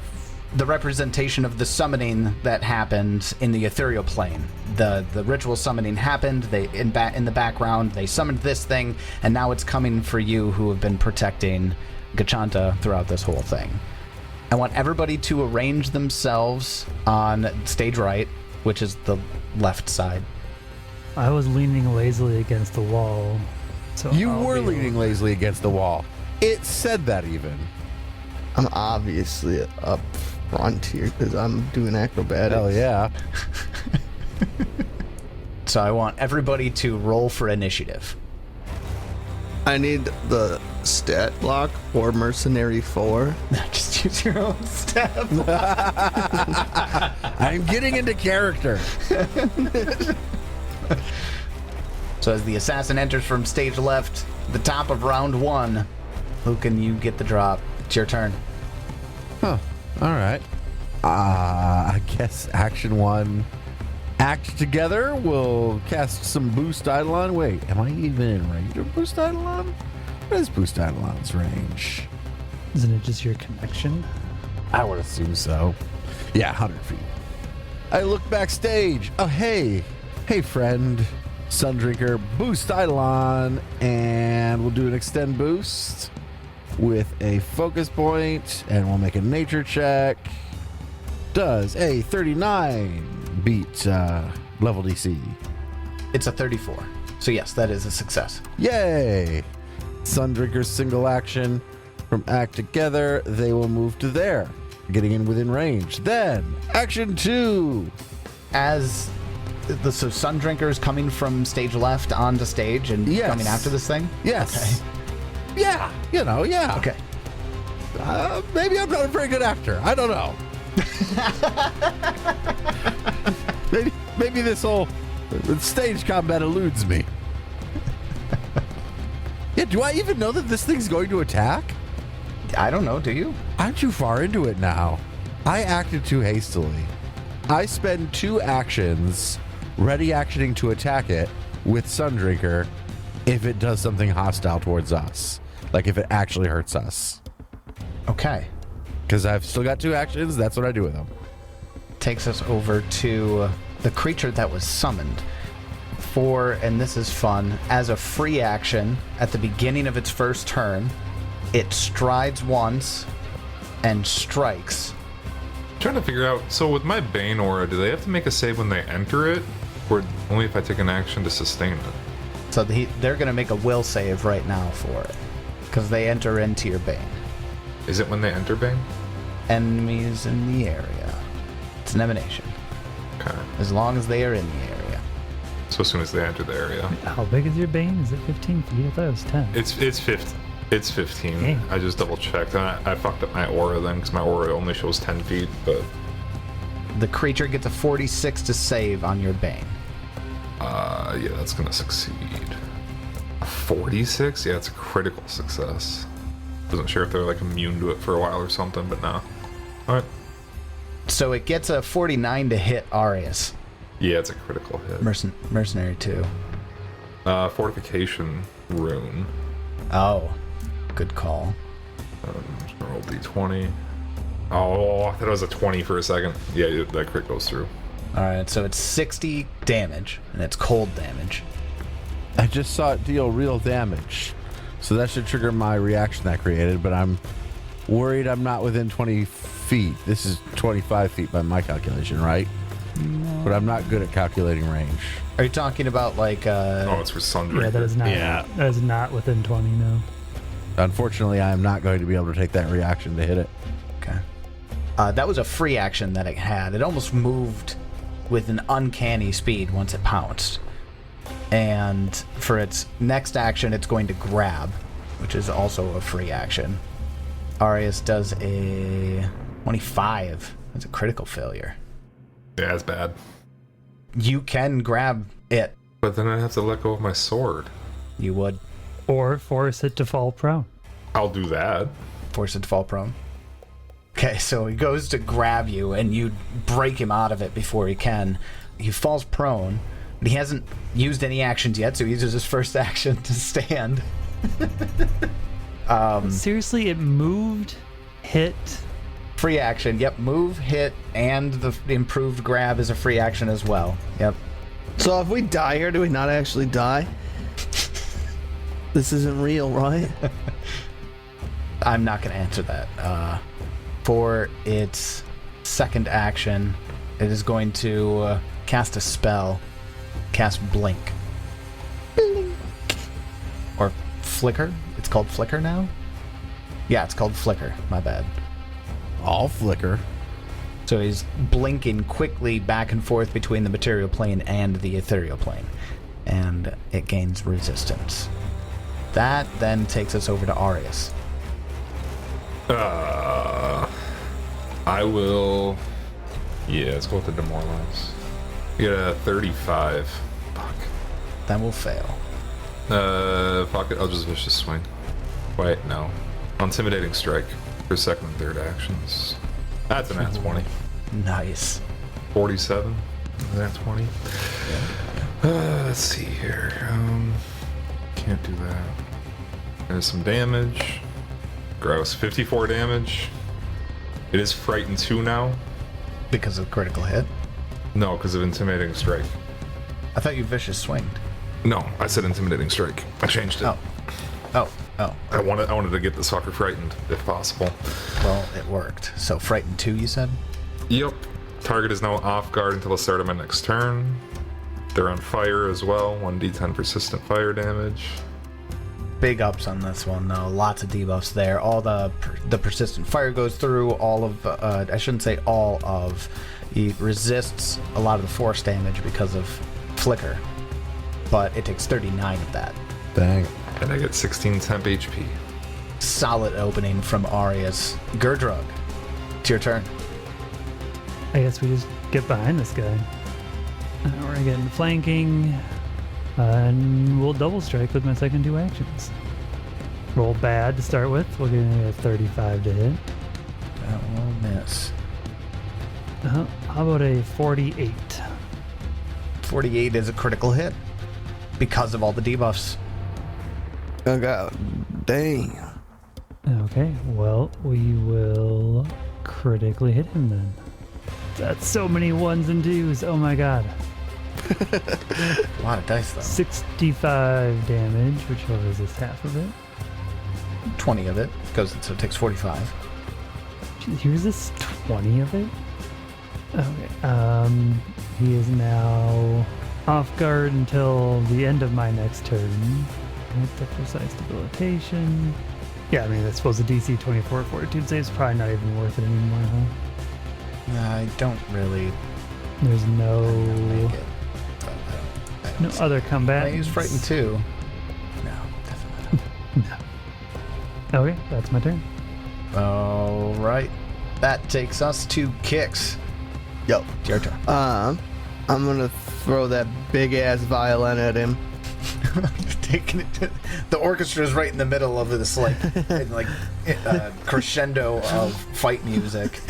representation of the summoning that happened in the ethereal plane. The ritual summoning happened. They in the background they summoned this thing, and now it's coming for you who have been protecting Gachanta throughout this whole thing. I want everybody to arrange themselves on stage right, which is the left side. I was leaning lazily against the wall. So You I'll were be leaning lazily against the wall. It said that even. I'm obviously up front here because I'm doing acrobatics. Hell yeah. So I want everybody to roll for initiative. I need the stat block or mercenary 4. Just use your own step. I'm getting into character. So as the assassin enters from stage left, the top of round 1, who can you get the drop? It's your turn. Huh. All right. I guess action 1. Act together. We'll cast some Boost Eidolon. Wait, am I even in range of Boost Eidolon? What is Boost Eidolon's range? Isn't it just your connection? I would assume so. Yeah, 100 feet. I look backstage. Oh, hey. Hey, friend. Sundrinker, Boost Eidolon. And we'll do an extend boost with a focus point, and we'll make a nature check. Does a 39 beat level DC? It's a 34. So yes, that is a success. Yay! Sundrinker's single action from act together. They will move to there, getting in within range. Then action 2. As so Sundrinker's coming from stage left onto stage and Yes. coming after this thing? Yes. Yeah. Yeah. Okay. Maybe I'm not a very good actor. I don't know. maybe this whole stage combat eludes me. Yeah, do I even know that this thing's going to attack? I don't know, do you? I'm too far into it now. I acted too hastily. I spend 2 actions ready actioning to attack it with Sundrinker if it does something hostile towards us. Like if it actually hurts us. Okay. Because I've still got 2 actions, that's what I do with them. Takes us over to the creature that was summoned. And this is fun, as a free action, at the beginning of its first turn, it strides once and strikes. I'm trying to figure out, so with my Bane aura, do they have to make a save when they enter it? Or only if I take an action to sustain it? So they're going to make a will save right now for it, because they enter into your Bane. Is it when they enter Bane? Enemies in the area. It's an emanation, Okay. as long as they are in the area. So as soon as they enter the area. How big is your bane? Is it 15 feet? I thought it was 10. It's 15. It's 15. Dang. I just double checked. And I fucked up my aura then because my aura only shows 10 feet. But The creature gets a 46 to save on your bane. yeah, that's gonna succeed. 46? Yeah, it's a critical success. Wasn't sure if they're like immune to it for a while or something, but no. All right. So it gets a 49 to hit Arius. Yeah, it's a critical hit. Mercenary 2. Fortification rune. Oh, good call. Just gonna roll d20. Oh, I thought it was a 20 for a second. Yeah, that crit goes through. All right, so it's 60 damage, and it's cold damage. I just saw it deal real damage. So that should trigger my reaction that created, but I'm worried I'm not within 20 feet. This is 25 feet by my calculation, right? No. But I'm not good at calculating range. Are you talking about like Oh, it's for Sundry. Yeah, that is not. Yeah. That is not within 20. No. Unfortunately, I am not going to be able to take that reaction to hit it. Okay. That was a free action that it had. It almost moved with an uncanny speed once it pounced. And for its next action, it's going to grab, which is also a free action. Arius does a 25. That's a critical failure. Yeah, it's bad. You can grab it. But then I have to let go of my sword. You would Or force it to fall prone. I'll do that. force it to fall prone. Okay, so he goes to grab you, and you break him out of it before he can. He falls prone, but he hasn't used any actions yet, so he uses his first action to stand. Seriously, it moved, hit. Free action, yep. Move, hit, and the improved grab is a free action as well. Yep. So if we die here, do we not actually die? This isn't real, right? I'm not going to answer that. For its second action, it is going to cast a spell. Cast Blink. Blink. Or Flicker. It's called Flicker now? Yeah, it's called Flicker. My bad. I'll flicker. So he's blinking quickly back and forth between the material plane and the ethereal plane. And it gains resistance. That then takes us over to Arius. I will. Yeah, let's go with the demoralize. You get a 35. Fuck. That will fail. Fuck it. I'll just vicious swing. Wait, no. Intimidating strike for second and third actions. That's an at 20. Nice. 47. At 20. Let's see here. Can't do that. There's some damage. Gross. 54 damage. It is frightened 2 now. Because of critical hit. No, because of intimidating strike. I thought you vicious swinged. No, I said intimidating strike. I changed it. Oh. I wanted to get this fucker frightened, if possible. Well, it worked. So frightened 2, you said? Yep. Target is now off guard until the start of my next turn. They're on fire as well. 1d10 persistent fire damage. Big ups on this one, though. Lots of debuffs there. All the persistent fire goes through. All of, I shouldn't say all of. He resists a lot of the force damage because of Flicker. But it takes 39 of that. Dang. And I get 16 temp HP. Solid opening from Arius. Gurdrug, it's your turn. I guess we just get behind this guy. We're gonna get into flanking. And we'll double strike with my second 2 actions. Roll bad to start with. We'll get a 35 to hit. That will miss. How about a 48? 48 is a critical hit. Because of all the debuffs. Oh god, dang. Okay, well, we will critically hit him then. That's so many 1s and 2s. Oh my god. A lot of dice, though. 65 damage, which will resist half of it. 20 of it. So it takes 45. Jeez, he resists 20 of it? Okay, he is now off guard until the end of my next turn. With the precise debilitation. Yeah, I mean, I suppose the DC 24 Fortitude save is probably not even worth it anymore, huh? I don't really There's no... make it. But I No other combat. He's frightened too. No, definitely not. Okay, that's my turn. All right. That takes us to Kix. Yo. It's your turn. I'm gonna throw that big ass violin at him. Taking it to, the orchestra is right in the middle of this crescendo of fight music.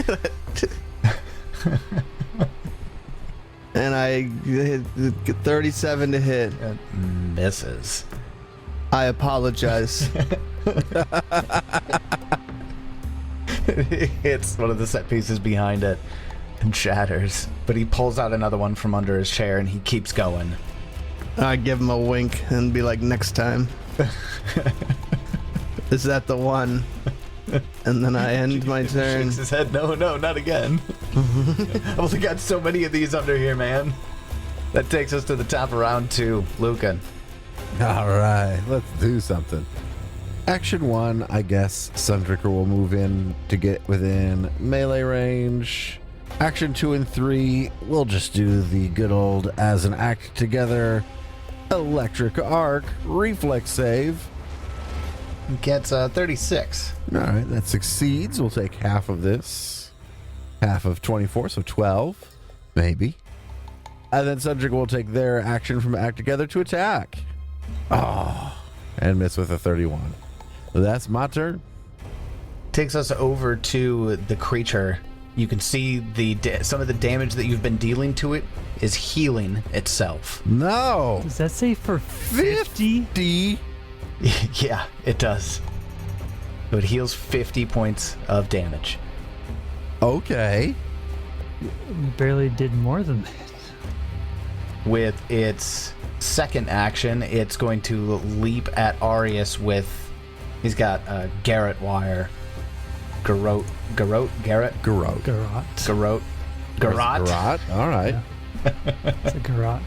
And I hit 37 to hit. Misses. I apologize. It hits one of the set pieces behind it and shatters. But he pulls out another one from under his chair and he keeps going. I give him a wink and be like, next time. Is that the one? And then I end my turn. Shakes his head. No, not again. I've only got so many of these under here, man. That takes us to the top of round 2. Lucan. All right, let's do something. Action 1, I guess Sundricker will move in to get within melee range. Action 2 and 3, we'll just do the good old as an act together. Electric Arc, reflex save. Gets 36. All right, that succeeds. We'll take half of this. Half of 24, so 12. Maybe. And then Sundricker will take their action from act together to attack. Oh, and miss with a 31. So that's my turn. Takes us over to the creature. You can see some of the damage that you've been dealing to it is healing itself. No. Does that say for 50? 50. Yeah, it does. So it heals 50 points of damage. Okay. We barely did more than that. With its second action, it's going to leap at Arius with... He's got a Garrot wire. Garrot. All right. Yeah. It's a garrote.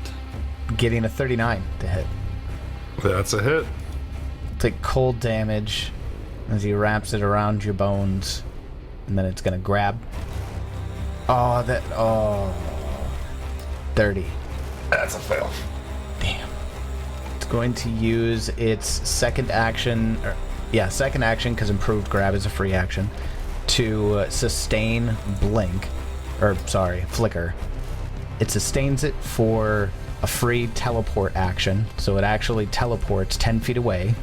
Getting a 39 to hit. That's a hit. Take cold damage as he wraps it around your bones, and then it's gonna grab. 30. That's a fail. Damn. It's going to use its second action, because improved grab is a free action, to sustain flicker. It sustains it for a free teleport action, so it actually teleports 10 feet away.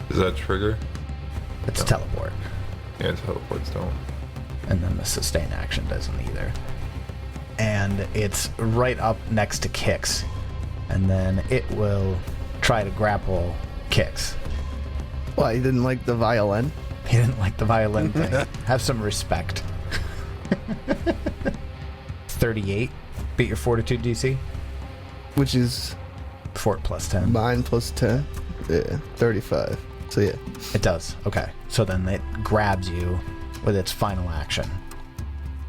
Does that trigger? It's a teleport. Yeah, teleports don't. And then the sustain action doesn't either. And it's right up next to Kix. And then it will try to grapple Kix. Why, you didn't like the violin? He didn't like the violin thing. Have some respect. 38. Beat your fortitude DC. Which is Fort plus 10. mine plus 10. Yeah, 35. So yeah. It does. Okay. So then it grabs you with its final action.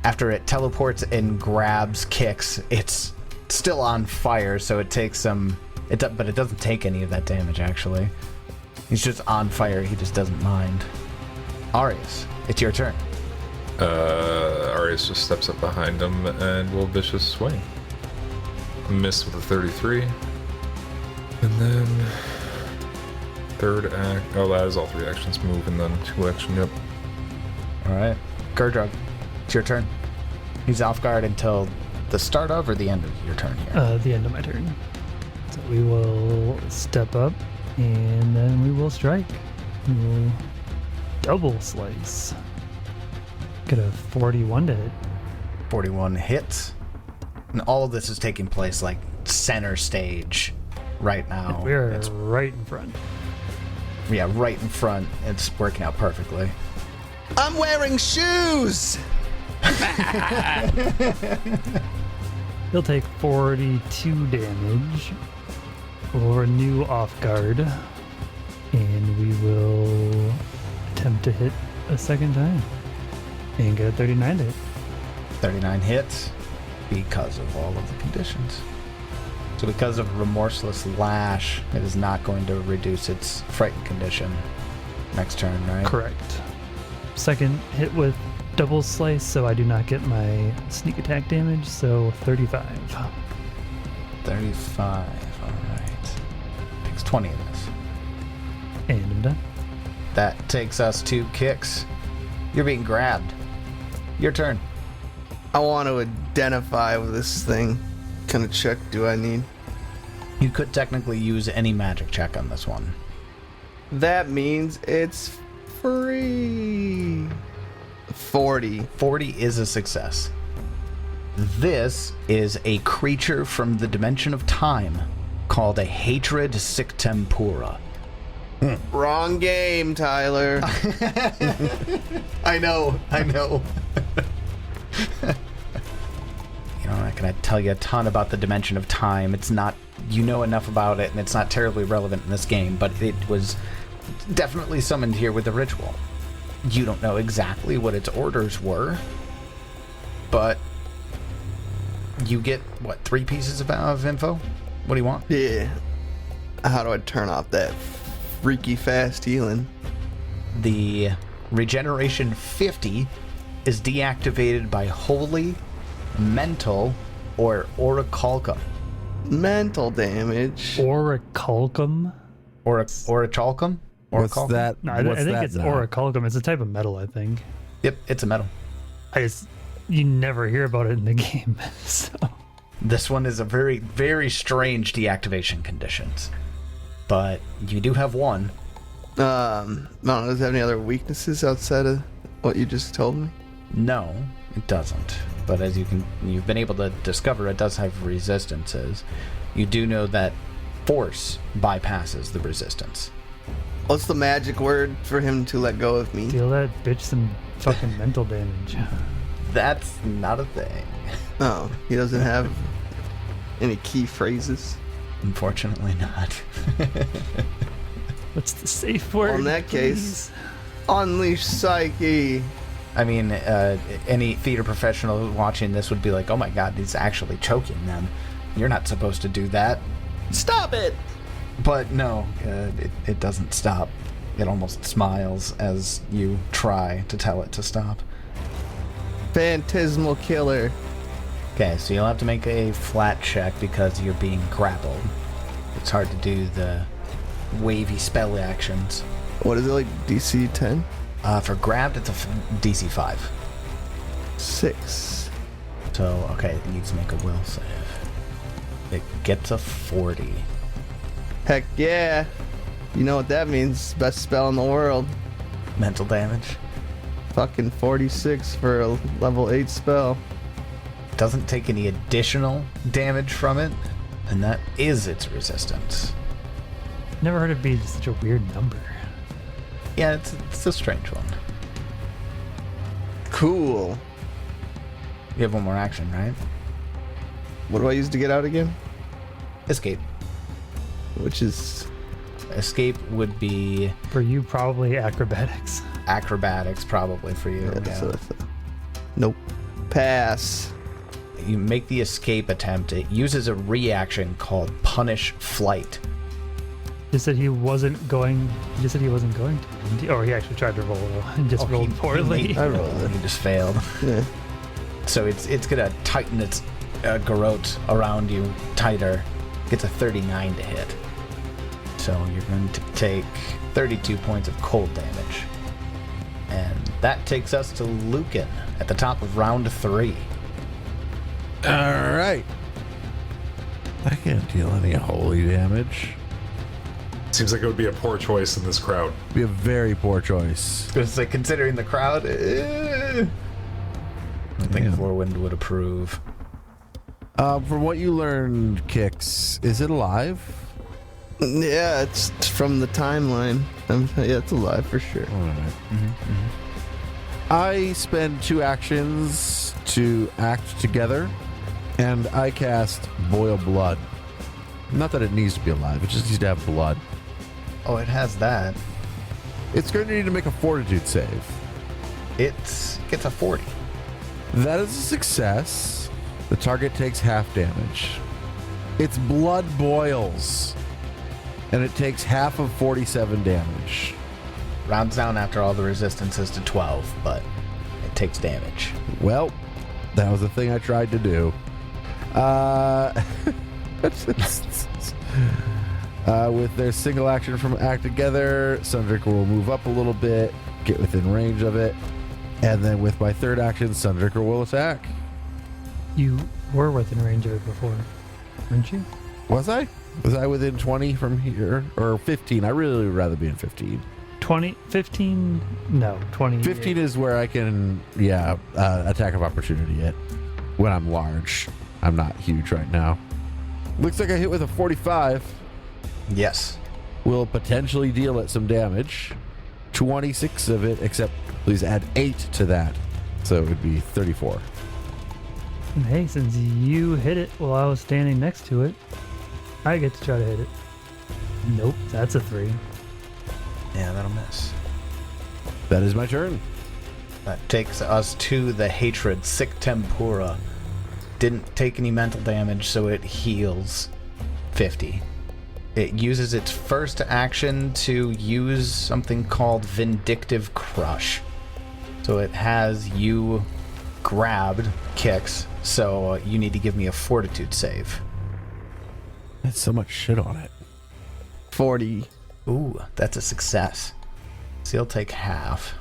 After it teleports and grabs Kix, it's still on fire, so it takes some... but it doesn't take any of that damage, actually. He's just on fire. He just doesn't mind. Arius, it's your turn. Arius just steps up behind him and will vicious swing. Miss with a 33. And then... third act... Oh, that is all 3 actions. Move and then 2 action, yep. Alright. Gurdrug, it's your turn. He's off guard until the start of or the end of your turn here? The end of my turn. So we will step up, and then we will strike. We will double slice. Get a 41 to hit. 41 hits. And all of this is taking place like center stage right now. And we're It's right in front. right in front. It's working out perfectly. I'm wearing shoes! He'll take 42 damage. We'll renew off guard. And we will attempt to hit a second time. And get a 39 to hit. 39 hits because of all of the conditions. So because of Remorseless Lash, it is not going to reduce its frightened condition next turn, right? Correct. Second hit with double slice, so I do not get my sneak attack damage, so 35. 35. 20 of this. And I'm done. That takes us to Kix. You're being grabbed. Your turn. I want to identify with this thing. What kind of check do I need? You could technically use any magic check on this one. That means it's free. 40. 40 is a success. This is a creature from the dimension of time called a Hatred Sic Tempora. Wrong game, Tyler. I know. You know, I'm not going to tell you a ton about the dimension of time. It's not, you know enough about it, and it's not terribly relevant in this game, but it was definitely summoned here with the ritual. You don't know exactly what its orders were, but you get, what, 3 pieces of info? What do you want? Yeah. How do I turn off that freaky fast healing? The regeneration 50 is deactivated by holy, mental, or orichalcum. Mental damage. Orichalcum? Orichalcum? What's Orichalcum? that? No, I What's think that it's now? orichalcum. It's a type of metal, I think. Yep, it's a metal. You never hear about it in the game. So This one is a very, very strange deactivation conditions. But you do have one. I don't know, does it have any other weaknesses outside of what you just told me? No, it doesn't. But as you've been able to discover, it does have resistances. You do know that force bypasses the resistance. What's the magic word for him to let go of me? deal that bitch some fucking mental damage. That's not a thing. Oh, he doesn't have any key phrases? Unfortunately not. What's the safe word? Well, in that case, unleash Psyche. I mean, any theater professional watching this would be like, oh my god, he's actually choking them. You're not supposed to do that. Stop it! But no, it doesn't stop. It almost smiles as you try to tell it to stop. Phantasmal killer. Okay, so you'll have to make a flat check because you're being grappled. It's hard to do the wavy spell actions. What is it, like DC 10? For grabbed, it's a DC 5. 6. So, okay, it needs to make a will save. It gets a 40. Heck yeah. You know what that means. Best spell in the world. Mental damage. Fucking 46 for a level 8 spell. Doesn't take any additional damage from it, and that is its resistance. Never heard it be such a weird number. Yeah, it's a strange one. Cool. You have one more action, right? What do I use to get out again? Escape. Which is... Escape would be For you, probably acrobatics. acrobatics, probably for you. that's Yeah. what I thought. Nope. Pass. You make the escape attempt. It uses a reaction called Punish Flight. He said he wasn't going. He just said he wasn't going to. Or he actually tried to roll and just rolled poorly. I rolled it. He just failed. Yeah. So it's gonna tighten its garrote around you tighter. Gets a 39 to hit. So you're going to take 32 points of cold damage. And that takes us to Lucan at the top of round 3. All right. I can't deal any holy damage. Seems like it would be a poor choice in this crowd. Be a very poor choice. Because like, considering the crowd, I think Damn. Florwind would approve. From what you learned, Kix, is it alive? Yeah, it's from the timeline. Yeah, it's alive for sure. All right. I spend 2 actions to act together, and I cast Boil Blood. Not that it needs to be alive, it just needs to have blood. Oh, it has that. It's going to need to make a Fortitude save. It gets a 40. That is a success. The target takes half damage. Its blood boils, and it takes half of 47 damage. Rounds down after all the resistances to 12, but it takes damage. Well, that was the thing I tried to do. With their single action from act together, Sundrinker will move up a little bit, get within range of it, and then with my third action, Sundrinker will attack. You were within range of it before, weren't you? Was I? Was I within 20 from here? Or 15? I really would rather be in 15. 20, 15? No, 20. 15 is where I can, attack of opportunity it when I'm large. I'm not huge right now. Looks like I hit with a 45. Yes. Will potentially deal it some damage. 26 of it, except please add 8 to that. So it would be 34. And hey, since you hit it while I was standing next to it, I get to try to hit it. Nope, that's a 3. Yeah, that'll miss. That is my turn. That takes us to the hatred, Sick Tempura. Didn't take any mental damage, so it heals 50. It uses its first action to use something called Vindictive Crush. So it has you grabbed, Kix, so you need to give me a fortitude save. That's so much shit on it. 40. Ooh, that's a success. So you'll take half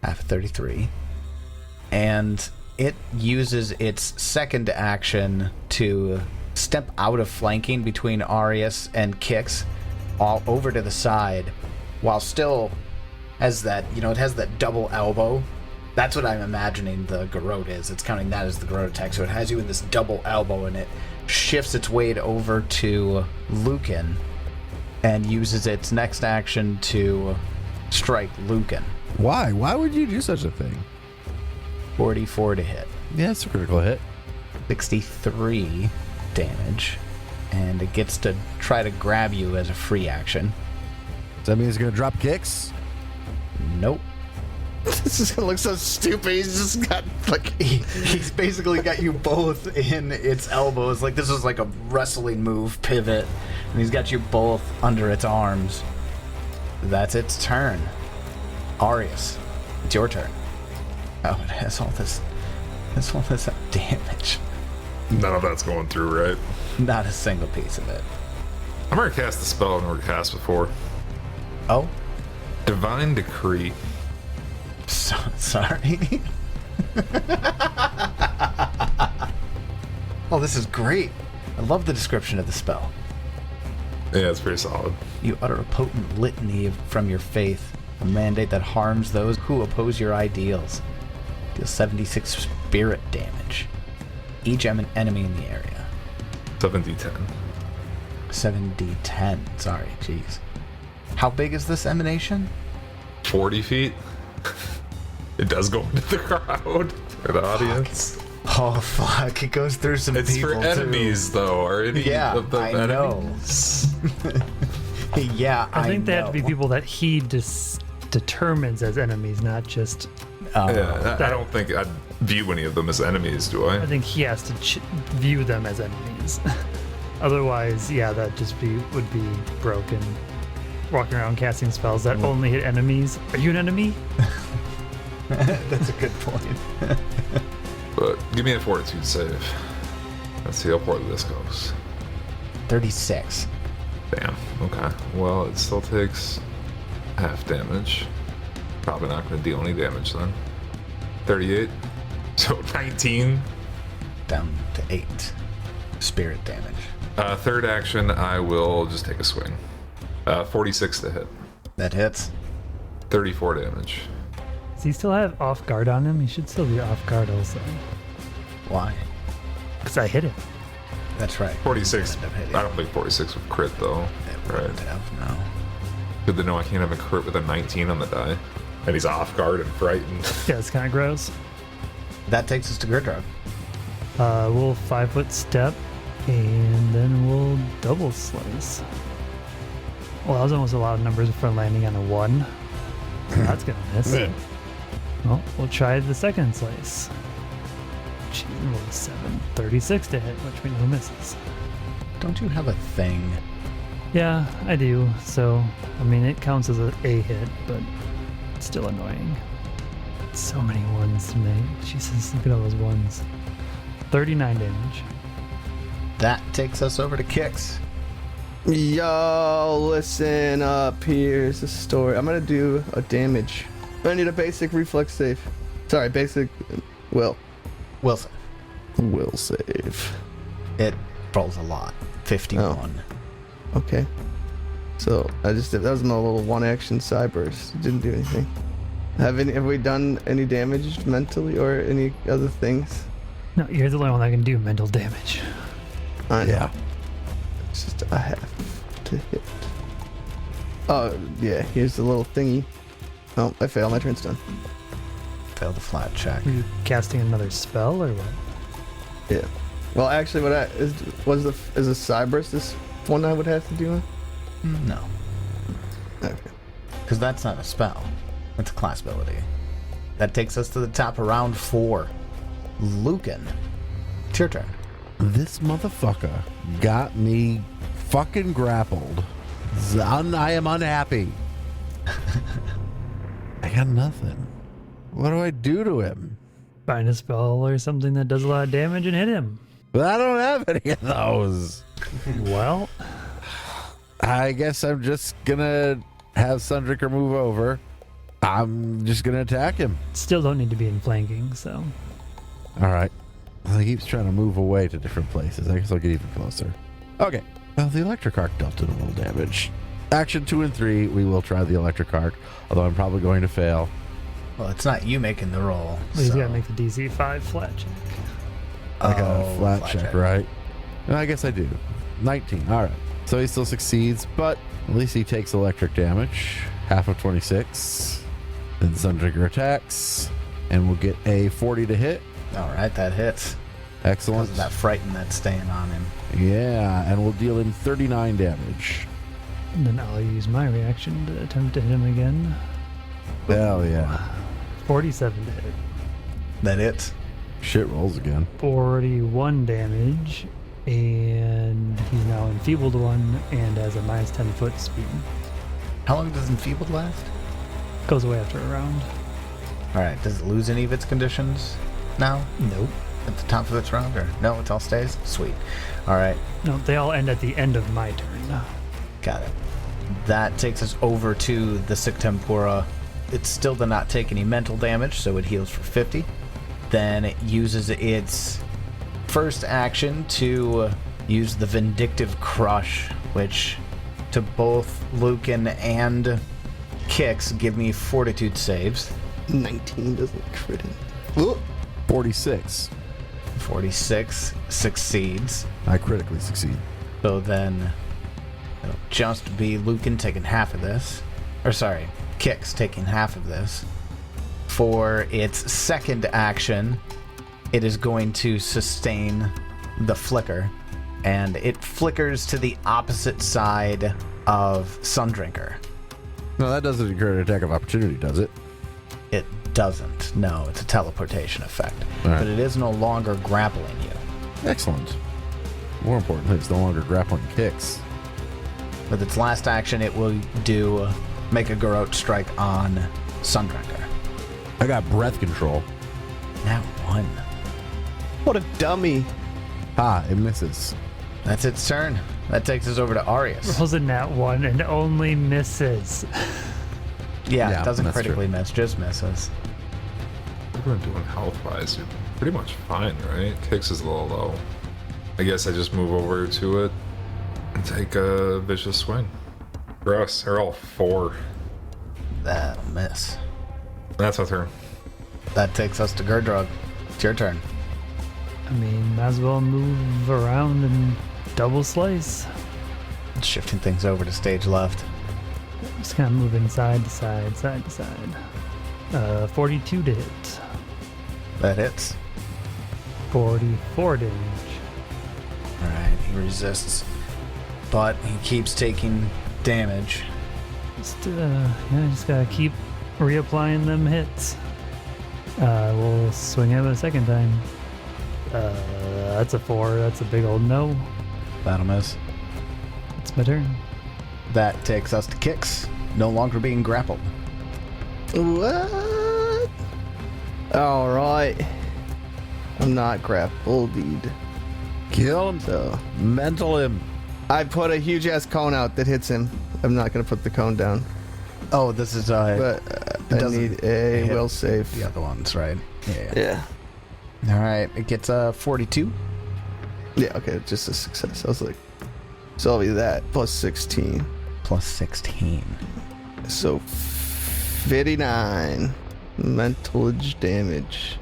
of 33. And it uses its second action to step out of flanking between Arius and Kix, all over to the side, while still has that, it has that double elbow. That's what I'm imagining the garrote is. It's counting that as the garrote attack. So it has you in this double elbow, and it shifts its weight over to Lucan and uses its next action to strike Lucan. Why? Why would you do such a thing? 44 to hit. Yeah, it's a critical hit. 63 damage. And it gets to try to grab you as a free action. Does that mean it's going to drop kicks? Nope. This is gonna look so stupid. He's just got like He's basically got you both in its elbows. Like this is like a wrestling move pivot. And he's got you both under its arms. That's its turn. Arius, it's your turn. Oh, it has all this damage. None of that's going through, right? Not a single piece of it. I'm gonna cast the spell I've never cast before. Oh, Divine Decree. sorry. Oh, this is great. I love the description of the spell. Yeah, it's pretty solid. You utter a potent litany from your faith, a mandate that harms those who oppose your ideals. Deal 76 spirit damage. Each enemy in the area. 7d10. 7d10. Sorry, jeez. How big is this emanation? 40 feet. It does go into the crowd for the audience. Oh, fuck. It goes through some It's people, for enemies, too. though. Are any Yeah, of the I enemies? Yeah, I think they have to be know. people that he determines as enemies, not just. Yeah, I don't think I'd view any of them as enemies, do I I? think he has to view them as enemies. Otherwise, yeah, that just would be broken. Walking around casting spells that only hit enemies. Are you an enemy? That's a good point. But give me a fortitude save. Let's see how poorly this goes. 36. Damn. Okay. Well, it still takes half damage. Probably not going to deal any damage then. 38. So 19. Down to 8. Spirit damage. Third action, I will just take a swing. 46 to hit. That hits. 34 damage. Does he still have off guard on him? He should still be off guard also. Why? Because I hit him. That's right. 46. End up hitting. I don't think 46 would crit though. It Right. wouldn't have, no. Good to know I can't have a crit with a 19 on the die. And he's off guard and frightened. Yeah, it's kind of gross. That takes us to Gurdrug. We'll 5-foot step, and then we'll double slice. Well, that was almost a lot of numbers for landing on a 1. So that's gonna miss. Well, we'll try the second slice. Jeez, roll a 7. 36 to hit, which we know misses. Don't you have a thing? Yeah, I do. So, I mean, it counts as a hit, but it's still annoying. So many ones to make. Jesus, look at all those ones. 39 damage. That takes us over to Kix. Yo, listen up. Here's the story. I'm gonna do a damage. I need a basic reflex save. Sorry, basic will Wilson. save. It rolls a lot. 51. Okay. So I just did, that was my little one action side burst. It didn't do anything. Have we done any damage mentally or any other things? No, you're the only one that can do mental damage. I know. Yeah. It's just I have to hit. Oh yeah, here's the little thingy. Oh, I failed. My turn's done. Failed the flat check. Were you casting another spell or what? Yeah. Well, actually, what is a side burst this one I would have to do? No, Okay. because that's not a spell. That's a class ability. That takes us to the top of round 4. Lucan, it's your turn. This motherfucker got me fucking grappled. I am unhappy. I got nothing. What do I do to him? Find a spell or something that does a lot of damage and hit him. But I don't have any of those. Well, I guess I'm just gonna have Sundrinker move over. I'm just gonna attack him. still don't need to be in flanking, so. All right. Well, he keeps trying to move away to different places. I guess I'll get even closer. Okay. Well, the electric arc dealt it a little damage. Action 2 and 3, we will try the electric arc, although I'm probably going to fail. Well, it's not you making the roll. Well, he's so- got to make the DC 5 flat check. I got a Oh, flat check, right? I guess I do. 19. All right. So he still succeeds, but at least he takes electric damage. Half of 26. Then Sundrinker attacks, and we'll get a 40 to hit. All right, that hits. Because Excellent. of that frighten that's staying on him. Yeah, and we'll deal him 39 damage. And then I'll use my reaction to attempt to hit him again. Hell yeah. 47 to hit. That hits. Shit rolls again. 41 damage. And he's now enfeebled 1 and has a minus 10 foot speed. How long does enfeebled last? Goes away after a round. All right, does it lose any of its conditions now? Nope. At the top of its round, or no, it all stays? Sweet. All right, No, they all end at the end of my turn. got it. That takes us over to the Sick Tempura. It still did not take any mental damage, so it heals for 50. Then it uses its first action to use the Vindictive Crush, which to both Lucan and Kix give me fortitude saves. 19 doesn't crit it. 46. 46 succeeds. I critically succeed. So then it'll just be Lucan taking half of this. Or sorry, Kix taking half of this. For its second action, it is going to sustain the flicker. And it flickers to the opposite side of Sundrinker. No, that doesn't incur an attack of opportunity, does it? It doesn't. No, it's a teleportation effect. All right. But it is no longer grappling you. Excellent. More importantly, it's no longer grappling Kicks. With its last action, it will do make a Garrote strike on Sundrinker. I got breath control. Now 1. What a dummy. Ah, it misses. That's its turn. That takes us over to Arius. Rolls a nat 1 and only misses. Yeah, It doesn't that's critically miss, just misses. What are we doing health-wise? You're pretty much fine, right? Kicks is a little low. I guess I just move over to it and take a vicious swing. For us, they're all 4. That'll miss. That's my turn. That takes us to Gerdrug. It's your turn. I mean, might as well move around and double slice. Shifting things over to stage left. Just kind of moving side to side, side to side. 42 to hit. That hits. 44 damage. Alright, he resists. But he keeps taking damage. Just gotta keep reapplying them hits. We'll swing at it a second time. That's a 4. That's a big old no. That'll miss. It's my turn. That takes us to Kix. No longer being grappled. What? Alright. I'm not grappled, dude. Kill him. So, Mental him. I put a huge ass cone out that hits him. I'm not gonna put the cone down, Oh, this is but I doesn't need a hit will save. the other ones, right? Yeah. Yeah. All right, it gets a 42 Yeah. Okay, just a success. I was like, so I'll be that plus 16, plus 16. so 59 mentalage damage.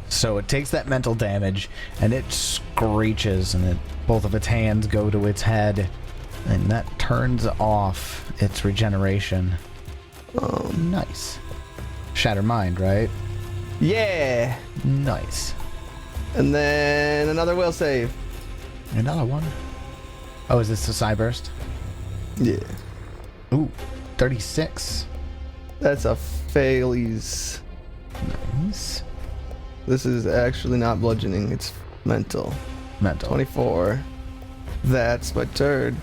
So it takes that mental damage, and it screeches, and both of its hands go to its head, and that turns off its regeneration. Nice. Shatter Mind, right? Yeah. Nice. And then another will save. Another one. Oh, is this the Psyburst? Yeah. Ooh, 36. That's a failies. Nice. This is actually not bludgeoning, it's mental. Mental. 24. That's my turn.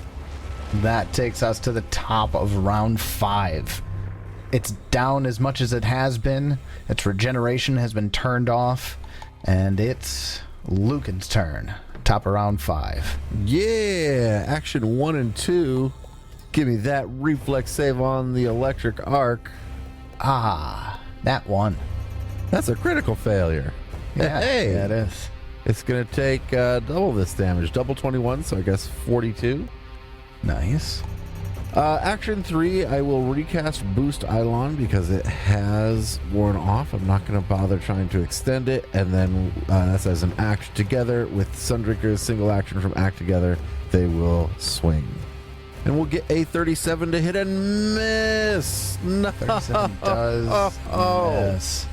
That takes us to the top of round 5. It's down as much as it has been. Its regeneration has been turned off. And it's Lucan's turn. Top of round 5. Yeah, action 1 and 2. Give me that reflex save on the electric arc. Ah, that one. That's a critical failure. Yeah, Hey. yeah, it is. It's going to take double this damage. Double 21, so I guess 42. Nice. Action 3, I will recast Boost Eidolon because it has worn off. I'm not going to bother trying to extend it. And then that's as an act together with Sundrinker's single action from act together. They will swing. And we'll get a 37 to hit and miss. No. 37 does miss.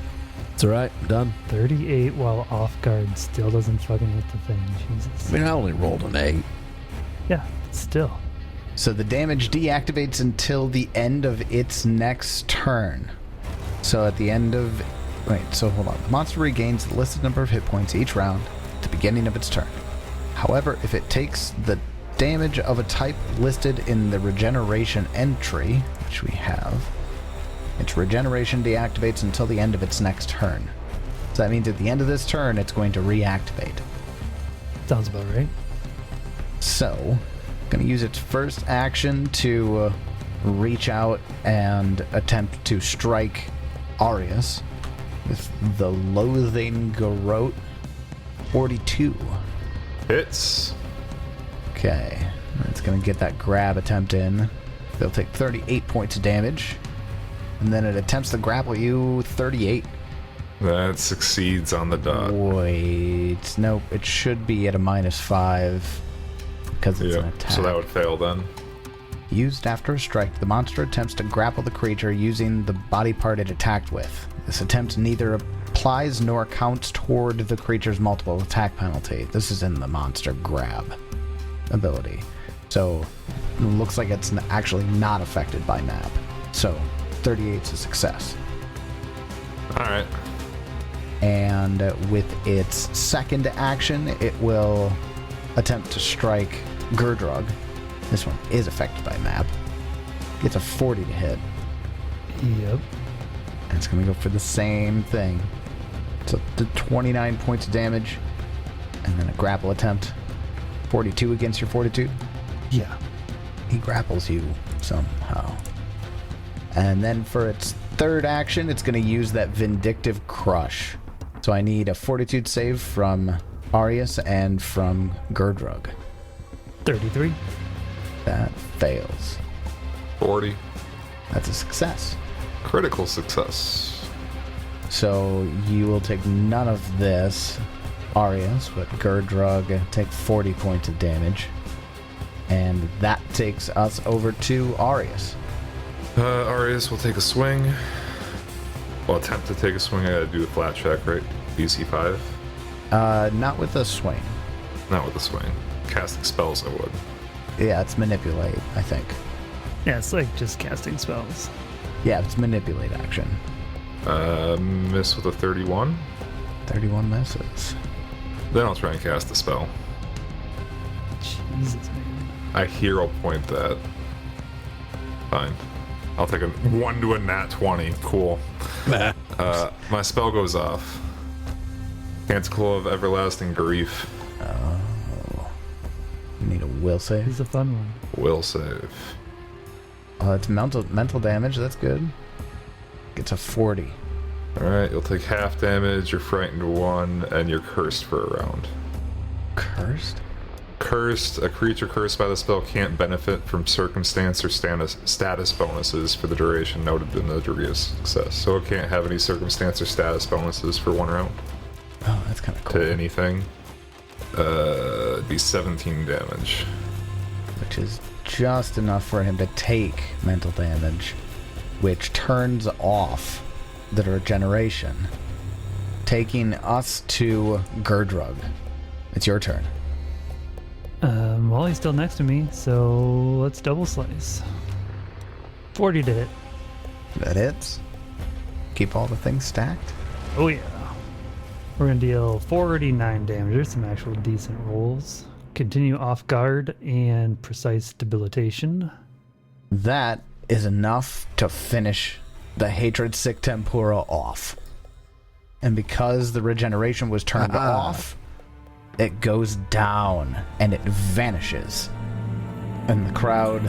It's all right. Done. 38 while off guard still doesn't fucking hit the thing. Jesus. I mean, I only rolled an 8. Yeah, still. So the damage deactivates until the end of its next turn. So at the end of... Wait, so hold on. The monster regains the listed number of hit points each round at the beginning of its turn. However, if it takes the damage of a type listed in the regeneration entry, which we have, its regeneration deactivates until the end of its next turn. So that means at the end of this turn, it's going to reactivate. Sounds about right. So, going to use its first action to reach out and attempt to strike Arius with the Loathing Garrote. 42. Hits. Okay, it's going to get that grab attempt in. They'll take 38 points of damage. And then it attempts to grapple you 38. That succeeds on the dot. Wait, nope, it should be at a -5 because it's an Yeah, attack. so that would fail then. Used after a strike, the monster attempts to grapple the creature using the body part it attacked with. This attempt neither applies nor counts toward the creature's multiple attack penalty. This is in the monster grab ability. So, it looks like it's actually not affected by MAP. So, 38 is a success. Alright. And with its second action, it will attempt to strike Gurdrug. This one is affected by MAP. Gets a 40 to hit. Yep. And it's going to go for the same thing. So the 29 points of damage. And then a grapple attempt. 42 against your fortitude. Yeah. He grapples you somehow. And then for its third action, it's going to use that Vindictive Crush. So I need a fortitude save from Arius and from Gurdrug. 33. That fails. 40. That's a success. Critical success. So you will take none of this, Arius, but Gurdrug take 40 points of damage. And that takes us over to Arius. Arius will take a swing. Well, attempt to take a swing. I gotta do the flat check, right? DC 5. Not with a swing. Not with a swing. Casting spells, I would. Yeah, it's manipulate, I think. Yeah, it's like just casting spells. Yeah, it's manipulate action. Miss with a 31. 31 misses. Then I'll try and cast the spell. Jesus, man. I hero point that. Fine. I'll take a 1 to a nat 20. Cool. My spell goes off. Canticle of Everlasting Grief. Need need a will save. He's a fun one. Will save. It's mental damage. That's good. Gets a 40. Alright, you'll take half damage, you're frightened 1, and you're cursed for a round. Cursed? Cursed, a creature cursed by the spell can't benefit from circumstance or status bonuses for the duration noted in the degree of success. So it can't have any circumstance or status bonuses for 1 round. Oh, that's kind of cool. To anything. It'd be 17 damage. Which is just enough for him to take mental damage, which turns off the regeneration, taking us to Gerdrug. It's your turn. Well, he's still next to me, so let's double slice. 40 to hit. That hits. Keep all the things stacked. Oh yeah. We're gonna deal 49 damage. There's some actual decent rolls. Continue off guard and precise debilitation. That is enough to finish the Hatred Sick Tempura off. And because the regeneration was turned off, it goes down and it vanishes. And the crowd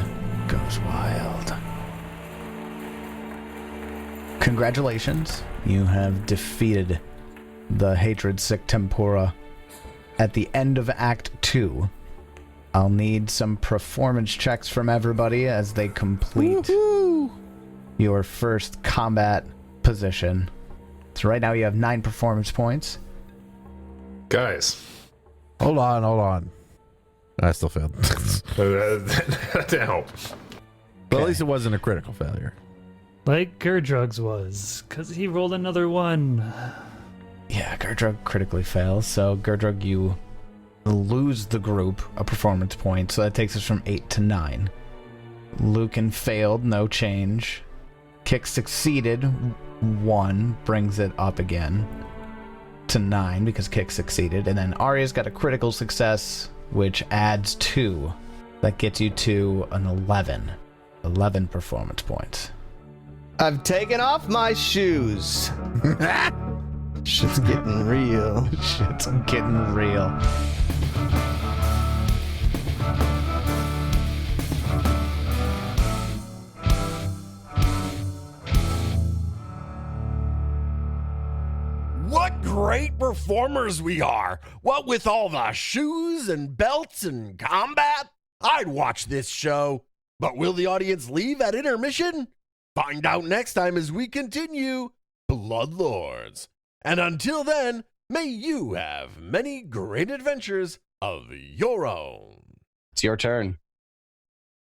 goes wild. Congratulations, you have defeated the Hatred Sick Tempura. At the end of Act 2, I'll need some performance checks from everybody as they complete your first combat position. So right now you have 9 performance points. Guys. Hold on. I still failed. That didn't help. But at least it wasn't a critical failure. Like Gerdrug's was, because he rolled another 1. Yeah, Gerdrug critically fails, so Gerdrug, you lose the group a performance point, so that takes us from 8 to 9. Lucan failed, no change. Kick succeeded, 1, brings it up again to 9 because Kick succeeded, and then Arya's got a critical success, which adds 2. That gets you to an 11. 11 performance points. I've taken off my shoes. Shit's getting real. Shit's getting real. What great performers we are! What with all the shoes and belts and combat? I'd watch this show. But will the audience leave at intermission? Find out next time as we continue Bloodlords. And until then, may you have many great adventures of your own. It's your turn.